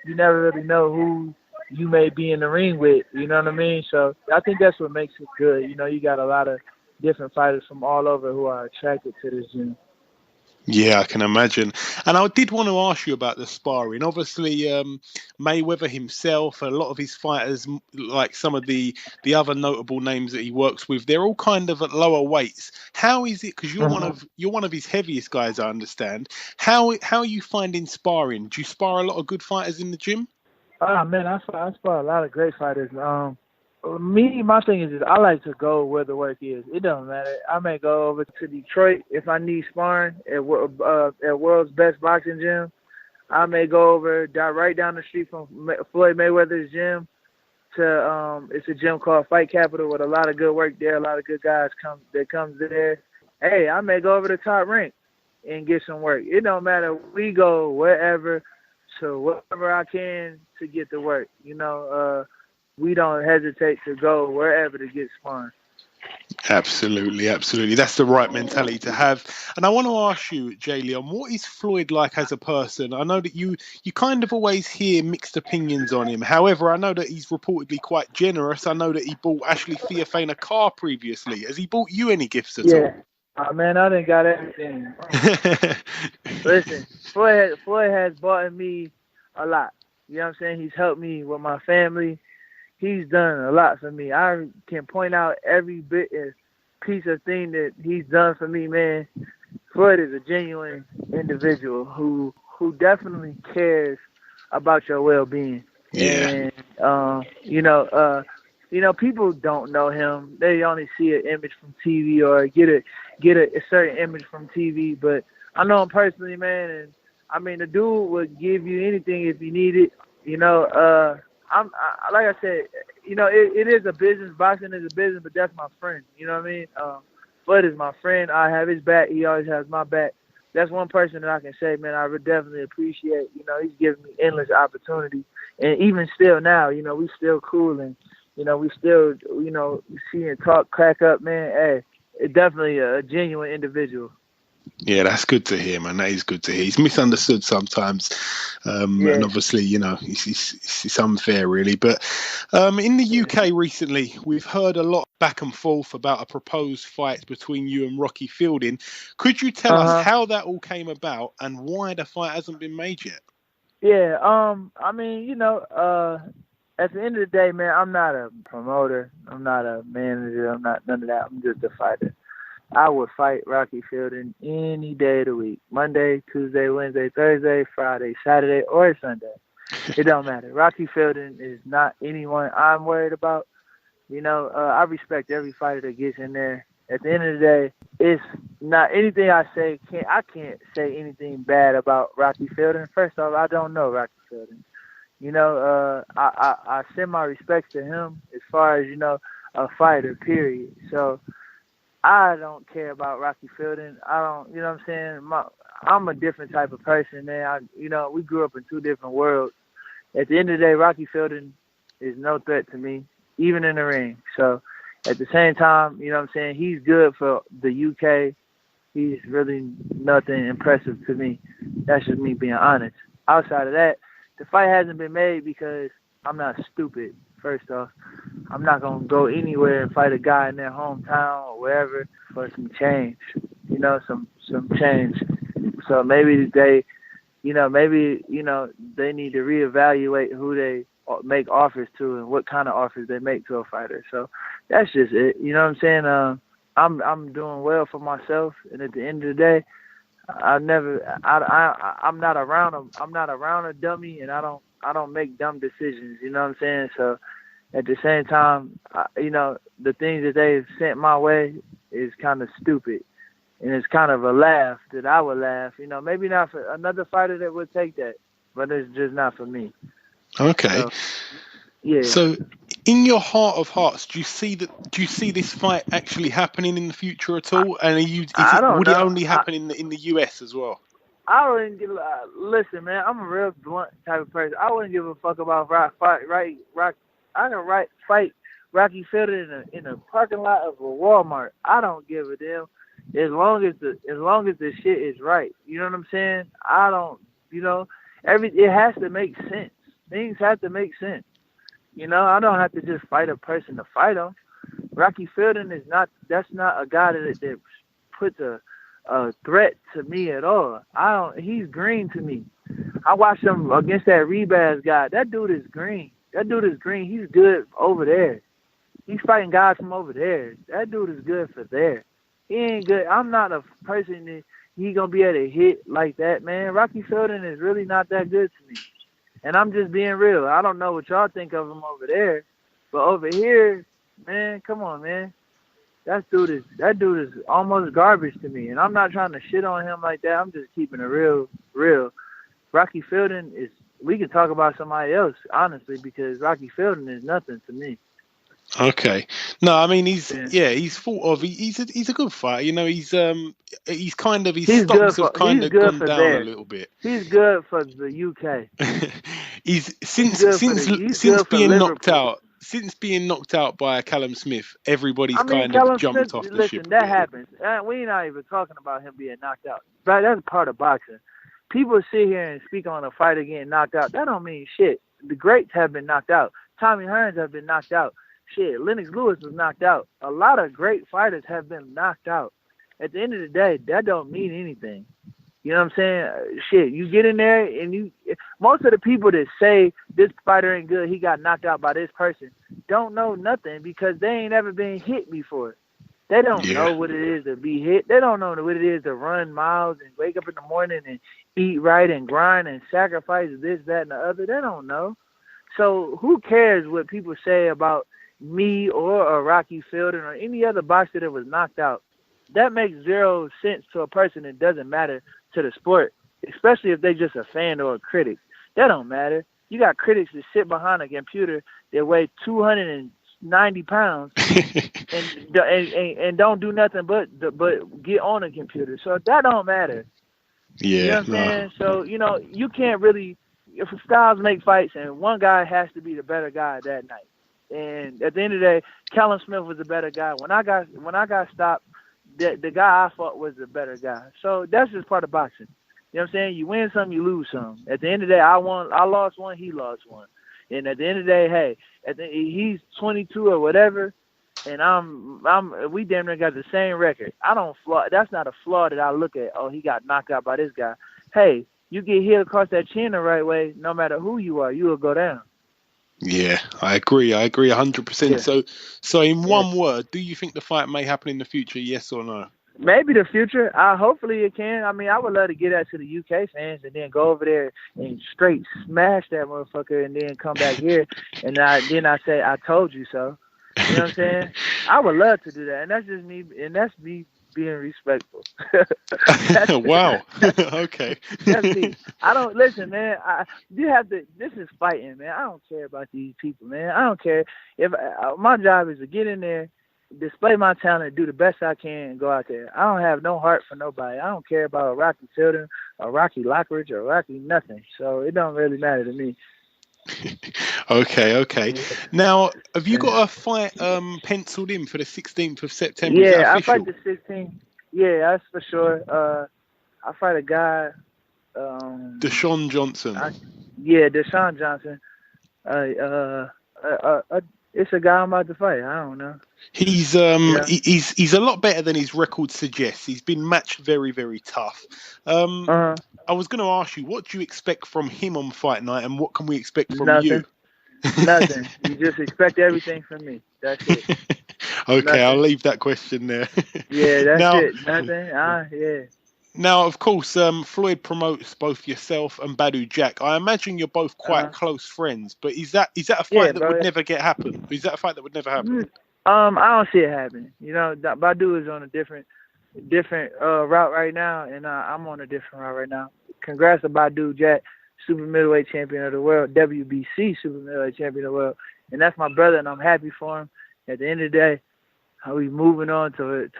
you never really know who you may be in the ring with, you know what I mean? So I think that's what makes it good. You know, you got a lot of different fighters from all over who are attracted to this gym. Yeah, I can imagine. And I did want to ask you about the sparring. Obviously, Mayweather himself, a lot of his fighters, like some of the other notable names that he works with, they're all kind of at lower weights. How is it? Because you're one of his heaviest guys, I understand. How are you finding sparring? Do you spar a lot of good fighters in the gym? Oh man, I spar a lot of great fighters. My thing is I like to go where the work is. It doesn't matter. I may go over to Detroit if I need sparring at World's Best Boxing Gym. I may go over right down the street from Floyd Mayweather's gym to it's a gym called Fight Capital with a lot of good work there. A lot of good guys come there. Hey, I may go over to Top Rank and get some work. It don't matter. We go wherever, so wherever I can to get the work. We don't hesitate to go wherever to get sparring. Absolutely, absolutely. That's the right mentality to have. And I want to ask you, Jay Leon, what is Floyd like as a person? I know that you kind of always hear mixed opinions on him. However, I know that he's reportedly quite generous. I know that he bought Ashley Theophane a car previously. Has he bought you any gifts at all? Yeah. Man, I done got everything. Listen, Floyd has bought me a lot. You know what I'm saying? He's helped me with my family. He's done a lot for me. I can point out every bit and piece of thing that he's done for me, man. Floyd is a genuine individual who definitely cares about your well-being. Yeah. And people don't know him. They only see an image from TV or get a certain image from TV. But I know him personally, man. And I mean, the dude would give you anything if you need it. Like I said, it is a business. Boxing is a business, but that's my friend. You know what I mean? Floyd is my friend. I have his back. He always has my back. That's one person that I can say, man, I would definitely appreciate. He's given me endless opportunity. And even still now, we still cool and, we still, see and talk, crack up, man. Hey, it's definitely a genuine individual. Yeah, that's good to hear, man. That is good to hear. He's misunderstood sometimes, and obviously, it's unfair, really. But in the UK recently, we've heard a lot back and forth about a proposed fight between you and Rocky Fielding. Could you tell us how that all came about and why the fight hasn't been made yet? Yeah, at the end of the day, man, I'm not a promoter. I'm not a manager. I'm not none of that. I'm just a fighter. I would fight Rocky Fielding any day of the week. Monday, Tuesday, Wednesday, Thursday, Friday, Saturday, or Sunday. It don't matter. Rocky Fielding is not anyone I'm worried about. I respect every fighter that gets in there. At the end of the day, it's not anything I say. I can't say anything bad about Rocky Fielding. First off, I don't know Rocky Fielding. I send my respects to him as far as, a fighter, period. So I don't care about Rocky Fielding. I don't, you know what I'm saying? I'm a different type of person, man. We grew up in two different worlds. At the end of the day, Rocky Fielding is no threat to me, even in the ring. So at the same time, you know what I'm saying? He's good for the UK. He's really nothing impressive to me. That's just me being honest. Outside of that, the fight hasn't been made because I'm not stupid. First off, I'm not going to go anywhere and fight a guy in their hometown or wherever for some change, some change. So maybe they need to reevaluate who they make offers to and what kind of offers they make to a fighter. So that's just it. You know what I'm saying? I'm doing well for myself, and at the end of the day, I'm not around a dummy, and I don't make dumb decisions. You know what I'm saying? So at the same time, the things that they've sent my way is kind of stupid, and it's kind of a laugh that I would laugh. Maybe not for another fighter that would take that, but it's just not for me. Okay. So, yeah. So, in your heart of hearts, do you see this fight actually happening in the future at all? And would it only happen in the US as well? I wouldn't give. Listen, man, I'm a real blunt type of person. I wouldn't give a fuck about fight Rocky Fielding in a parking lot of a Walmart. I don't give a damn as long as the shit is right. You know what I'm saying? I don't. It has to make sense. Things have to make sense. I don't have to just fight a person to fight him. Rocky Fielding that's not a guy that puts a a threat to me at all. He's green to me. I watched him against that Rebaz guy. That dude is green. He's good over there. He's fighting guys from over there. That dude is good for there. He ain't good. I'm not a person that he gonna be able to hit like that, man. Rocky Fielding is really not that good to me. And I'm just being real. I don't know what y'all think of him over there, but over here, man, come on, man. That dude is almost garbage to me. And I'm not trying to shit on him like that. I'm just keeping it real. Rocky Fielding is. We can talk about somebody else, honestly, because Rocky Fielding is nothing to me. Okay. No, I mean he's thought of. He's a good fighter. You know, his stocks have kind of gone down a little bit. He's good for the UK. Since being knocked out by Callum Smith, everybody's jumped off the ship. Listen, that happens. We're not even talking about him being knocked out. Right? That's part of boxing. People sit here and speak on a fighter getting knocked out. That don't mean shit. The greats have been knocked out. Tommy Hearns have been knocked out. Shit, Lennox Lewis was knocked out. A lot of great fighters have been knocked out. At the end of the day, that don't mean anything. You know what I'm saying? Shit, you get in there and most of the people that say this fighter ain't good, he got knocked out by this person, don't know nothing because they ain't ever been hit before. They don't know what it is to be hit. They don't know what it is to run miles and wake up in the morning and eat right and grind and sacrifice this, that, and the other. They don't know. So who cares what people say about me or a Rocky Fielding or any other boxer that was knocked out? That makes zero sense to a person that doesn't matter to the sport, especially if they just a fan or a critic. That don't matter. You got critics that sit behind a computer that weigh 290 pounds and don't do nothing but get on a computer. So that don't matter. Yeah. You know what I'm saying? So, you can't really, if styles make fights and one guy has to be the better guy that night. And at the end of the day, Callum Smith was the better guy. When I got stopped, the guy I fought was the better guy. So that's just part of boxing. You know what I'm saying? You win some, you lose some. At the end of the day, I lost one, he lost one. And at the end of the day, hey, he's 22 or whatever, and we damn near got the same record. I don't flaw. That's not a flaw that I look at. Oh, he got knocked out by this guy. Hey, you get hit across that chin the right way, no matter who you are, you will go down. Yeah, I agree 100%. Yeah. So in one word, do you think the fight may happen in the future? Yes or no? Maybe the future. Hopefully it can. I mean, I would love to get that to the UK fans and then go over there and straight smash that motherfucker and then come back here and then I say I told you so. You know what I'm saying? I would love to do that, and that's just me. And that's me being respectful. Wow. Okay. That's me. I don't listen, man. You have to. This is fighting, man. I don't care about these people, man. I don't care if my job is to get in there, display my talent, do the best I can, and go out there. I don't have no heart for nobody. I don't care about a Rocky Fielding, a Rocky Lockridge, or Rocky nothing. So it don't really matter to me. Okay. Now, have you got a fight penciled in for the 16th of September? Yeah, I fight the 16th. Yeah, that's for sure. I fight a guy. Deshaun Johnson. Deshaun Johnson. It's a guy I'm about to fight. I don't know. He's a lot better than his record suggests. He's been matched very, very tough. I was going to ask you, what do you expect from him on fight night, and what can we expect from you? Nothing. You just expect everything from me. That's it. Okay, Nothing. I'll leave that question there. Yeah, that's it. Nothing. Yeah. Now, of course, Floyd promotes both yourself and Badu Jack. I imagine you're both quite close friends, but is that a fight that would never happen? Is that a fight that would never happen? I don't see it happening. You know, Badu is on a different route right now, and I'm on a different route right now. Congrats to Badu Jack, super middleweight champion of the world, WBC super middleweight champion of the world, and that's my brother, and I'm happy for him. At the end of the day, we're moving on to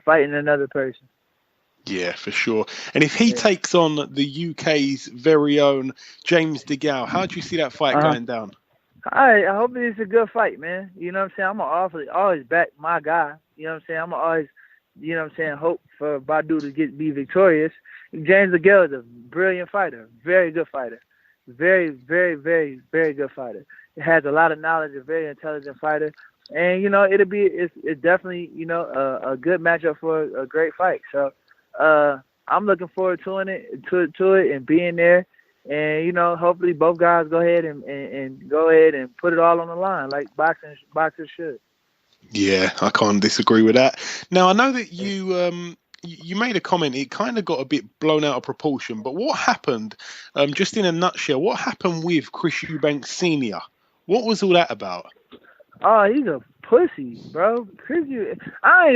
fighting another person. Yeah, for sure. And if he takes on the UK's very own James DeGale, how do you see that fight going down? I hope it's a good fight, man. You know what I'm saying? I'm going to always back my guy. You know what I'm saying? I'm going to always, you know what I'm saying, hope for Badu to be victorious. James DeGale is a brilliant fighter, very good fighter. Very, very, very, very good fighter. He has a lot of knowledge, a very intelligent fighter. And, you know, it's definitely, you know, a good matchup for a great fight. So I'm looking forward to it and being there. And, you know, hopefully both guys go ahead and go ahead and put it all on the line like boxers should. Yeah, I can't disagree with that. Now, I know that you made a comment. It kind of got a bit blown out of proportion. But what happened, just in a nutshell, what happened with Chris Eubank Sr.? What was all that about? Oh, he's a pussy, bro. I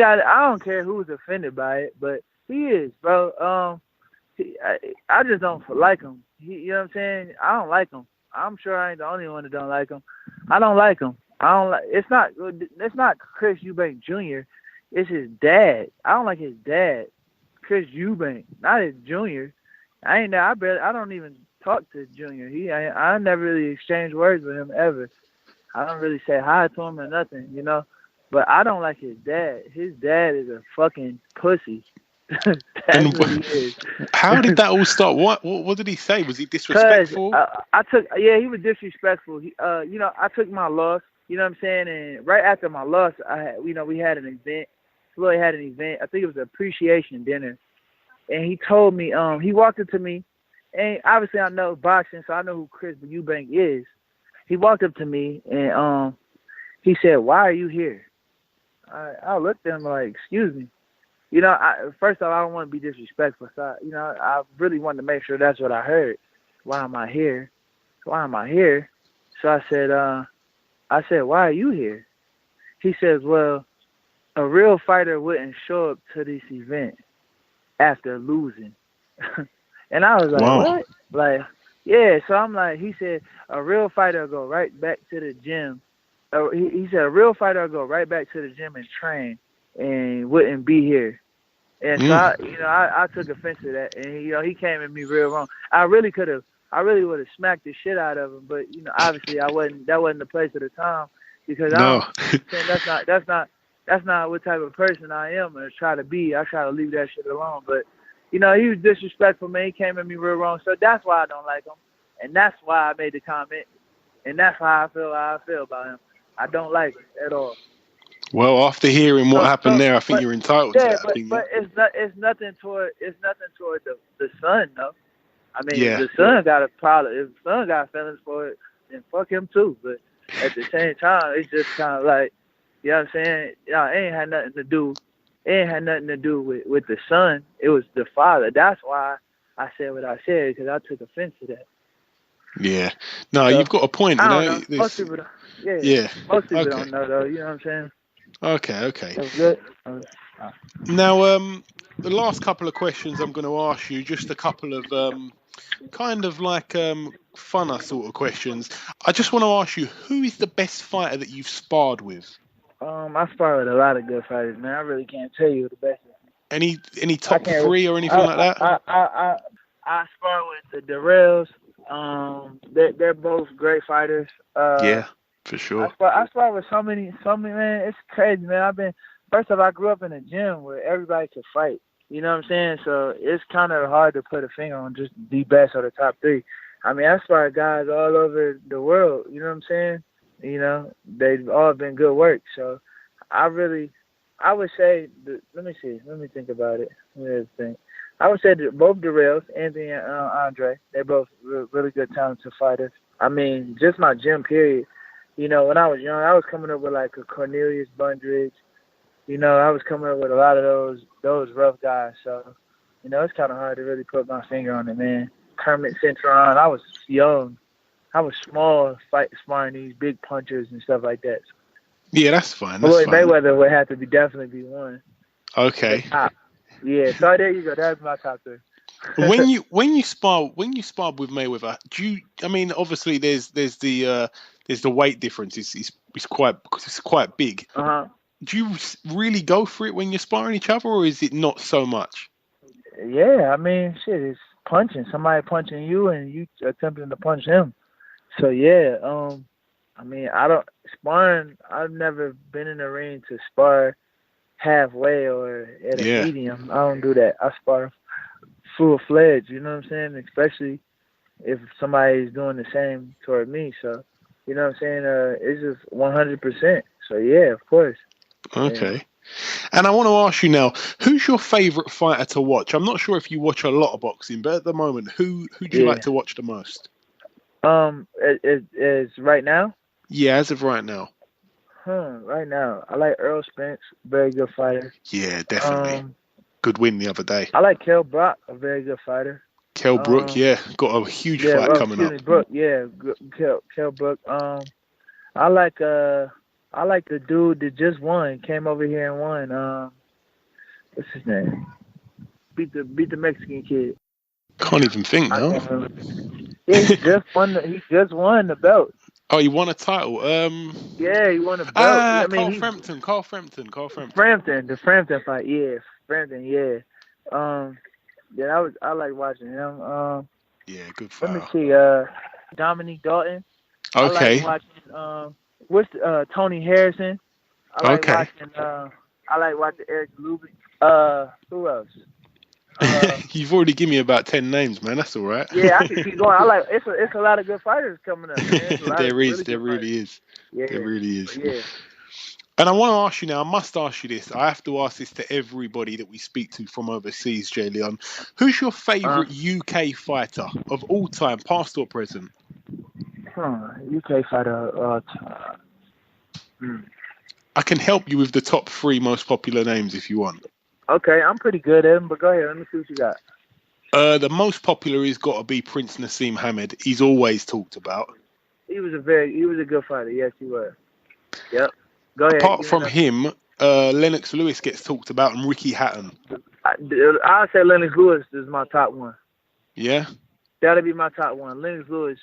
don't care who's offended by it, but he is, bro. I just don't like him. You know what I'm saying? I don't like him. I'm sure I ain't the only one that don't like him. I don't like him. It's not Chris Eubank Jr. It's his dad. I don't like his dad, Chris Eubank, not his junior. I don't even talk to Junior. I never really exchanged words with him ever. I don't really say hi to him or nothing, you know. But I don't like his dad. His dad is a fucking pussy. That's what he is. How did that all start? What did he say? Was he disrespectful? He was disrespectful. You know, I took my loss. You know what I'm saying? And right after my loss, we had an event. Floyd had an event. I think it was an appreciation dinner. And he told me, he walked up to me, and obviously I know boxing, so I know who Chris Eubank is. He walked up to me and he said, "Why are you here?" I looked at him like, "Excuse me." You know, first off, I don't want to be disrespectful. So, you know, I really wanted to make sure that's what I heard. Why am I here? Why am I here? So I said, "Why are you here?" He says, "Well, a real fighter wouldn't show up to this event after losing." And I was like, wow. What? Like, yeah. So I'm like, he said, a real fighter will go right back to the gym. He said, a real fighter will go right back to the gym and train and wouldn't be here. And so I took offense to that. And he came at me real wrong. I really would have smacked the shit out of him. But, you know, obviously that wasn't the place at the time because that's not what type of person I am or try to be. I try to leave that shit alone. But, you know, he was disrespectful, man. He came at me real wrong. So that's why I don't like him. And that's why I made the comment. And that's how I feel about him. I don't like him at all. Well, after hearing what happened there, I think you're entitled to that opinion. But it's nothing toward the son, though. I mean, yeah. The son got a problem. If the son got feelings for it, then fuck him too. But at the same time, it's just kind of like, you know what I'm saying? It ain't had nothing to do with the son. It was the father. That's why I said what I said, because I took offense to that. Yeah. No, so, you've got a point. You know? Most people don't. Yeah. Most people don't know, though. You know what I'm saying? Okay. That's good. Now, the last couple of questions I'm going to ask you, just a couple of kind of like funner sort of questions. I just want to ask you, who is the best fighter that you've sparred with? I spar with a lot of good fighters, man. I really can't tell you who the best is. Any top three or anything like that? I spar with the Darrells. They're both great fighters. Yeah, for sure. I spar with so many, man. It's crazy, man. First off, I grew up in a gym where everybody could fight. You know what I'm saying? So it's kind of hard to put a finger on just the best or the top three. I mean, I spar guys all over the world. You know what I'm saying? You know, they've all been good work. So I would say, let me think about it. I would say that both Darrells, Anthony and Andre, they're both really good, talented fighters. I mean, just my gym period. You know, when I was young, I was coming up with like a Cornelius Bundridge. You know, I was coming up with a lot of those rough guys. So, you know, it's kind of hard to really put my finger on it, man. Kermit Cintron, I was young. I was small, sparring these big punchers and stuff like that. Yeah, that's fine. Floyd Mayweather would have to definitely be one. Okay. Yeah, so there you go. That's my top three. when you spar with Mayweather, I mean, obviously there's the weight difference. It's quite big. Do you really go for it when you're sparring each other, or is it not so much? Yeah, I mean, shit, it's punching. Somebody punching you and you attempting to punch him. So yeah, I mean, I've never been in the ring to spar halfway or at a medium. I don't do that. I spar full-fledged, you know what I'm saying? Especially if somebody's doing the same toward me. So, you know what I'm saying? It's just 100%. So yeah, of course. Okay. And I want to ask you now, who's your favourite fighter to watch? I'm not sure if you watch a lot of boxing, but at the moment, who do you like to watch the most? Is right now? Yeah, as of right now. Right now, I like Earl Spence, very good fighter. Yeah, definitely. Good win the other day. I like Kell Brook, a very good fighter. Kell Brook, got a huge fight coming up. Brook, Kell Brook. I like the dude that just won, came over here and won. What's his name? Beat the Mexican kid. Can't even think now. Yeah, he just won the belt. Oh, he won a title. Yeah, he won a belt. Carl Frampton. The Frampton fight. Yeah, Frampton. Yeah. I like watching him. Yeah, good fight. Let me see. Dominique Dalton. Okay. I like watching. Tony Harrison. I like watching Eric Lubin. Who else? You've already given me about 10 names, man. That's all right. Yeah, I can keep going. It's a lot of good fighters coming up, man. There really is. Yeah. And I want to ask you now, I must ask you this. I have to ask this to everybody that we speak to from overseas, Jay Leon. Who's your favourite UK fighter of all time, past or present? UK fighter of all time. I can help you with the top 3 most popular names if you want. Okay, I'm pretty good at them, but go ahead. Let me see what you got. The most popular has got to be Prince Nassim Hamed. He's always talked about. He was a good fighter. Yes, he was. Yep. Go ahead. Apart from him, Lennox Lewis gets talked about, and Ricky Hatton. I'll say Lennox Lewis is my top one. Yeah? That'll be my top one. Lennox Lewis,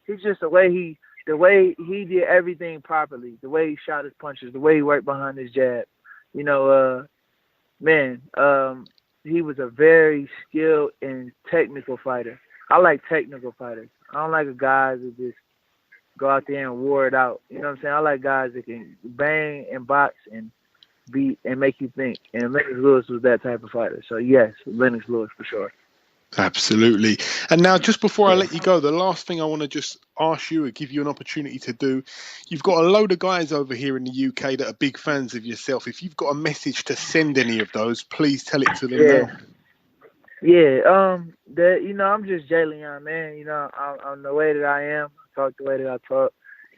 he's just the way he did everything properly, the way he shot his punches, the way he worked behind his jab. He was a very skilled and technical fighter. I like technical fighters. I don't like a guy that just go out there and war it out. You know what I'm saying? I like guys that can bang and box and beat and make you think. And Lennox Lewis was that type of fighter. So, yes, Lennox Lewis for sure. Absolutely. And now, just before I let you go, the last thing I want to just ask you and give you an opportunity to do, you've got a load of guys over here in the UK that are big fans of yourself. If you've got a message to send any of those, please tell it to them now. Yeah, I'm just Jay Leon, man. I'm the way that I am. I talk the way that I talk.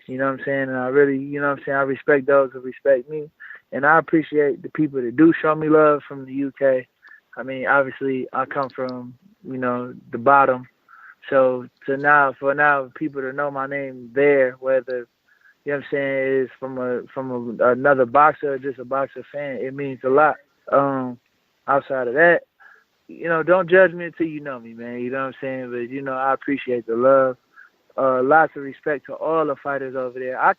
You know what I'm saying? And I really, I respect those who respect me. And I appreciate the people that do show me love from the UK. I mean, obviously, I come from, the bottom. So for now, people to know my name there, whether, is from another boxer or just a boxer fan, it means a lot. Outside of that, don't judge me until you know me, man. You know what I'm saying? But, I appreciate the love. Lots of respect to all the fighters over there. I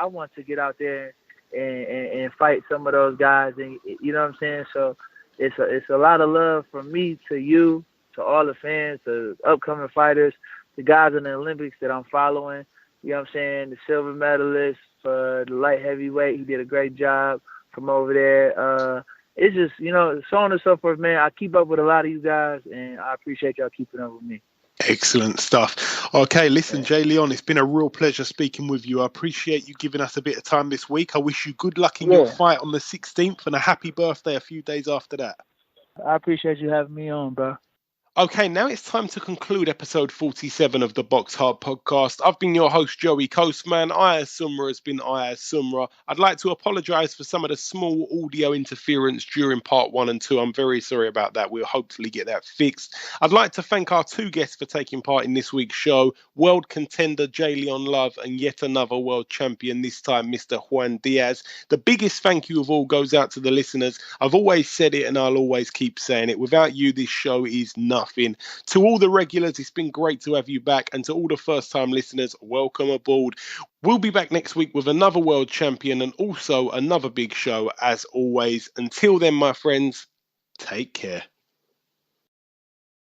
want to get out there and fight some of those guys, and you know what I'm saying? So it's a lot of love from me to you, to all the fans, to upcoming fighters, the guys in the Olympics that I'm following. You know what I'm saying? The silver medalist for the light heavyweight, he did a great job from over there. It's just, so on and so forth, man. I keep up with a lot of you guys, and I appreciate y'all keeping up with me. Excellent stuff. Okay, listen, Jay Leon, it's been a real pleasure speaking with you. I appreciate you giving us a bit of time this week. I wish you good luck in your fight on the 16th and a happy birthday a few days after that. I appreciate you having me on, bro. Okay, now it's time to conclude episode 47 of the BoxHard Podcast. I've been your host, Joey Coastman. Ayaz Sumra has been Ayaz Sumra. I'd like to apologise for some of the small audio interference during part 1 and 2. I'm very sorry about that. We'll hopefully get that fixed. I'd like to thank our 2 guests for taking part in this week's show. World contender Jay Leon Love and yet another world champion, this time Mr. Juan Diaz. The biggest thank you of all goes out to the listeners. I've always said it and I'll always keep saying it. Without you, this show is nothing. To all the regulars, it's been great to have you back, and to all the first-time listeners, welcome aboard. We'll be back next week with another world champion and also another big show, as always. Until then, my friends, take care.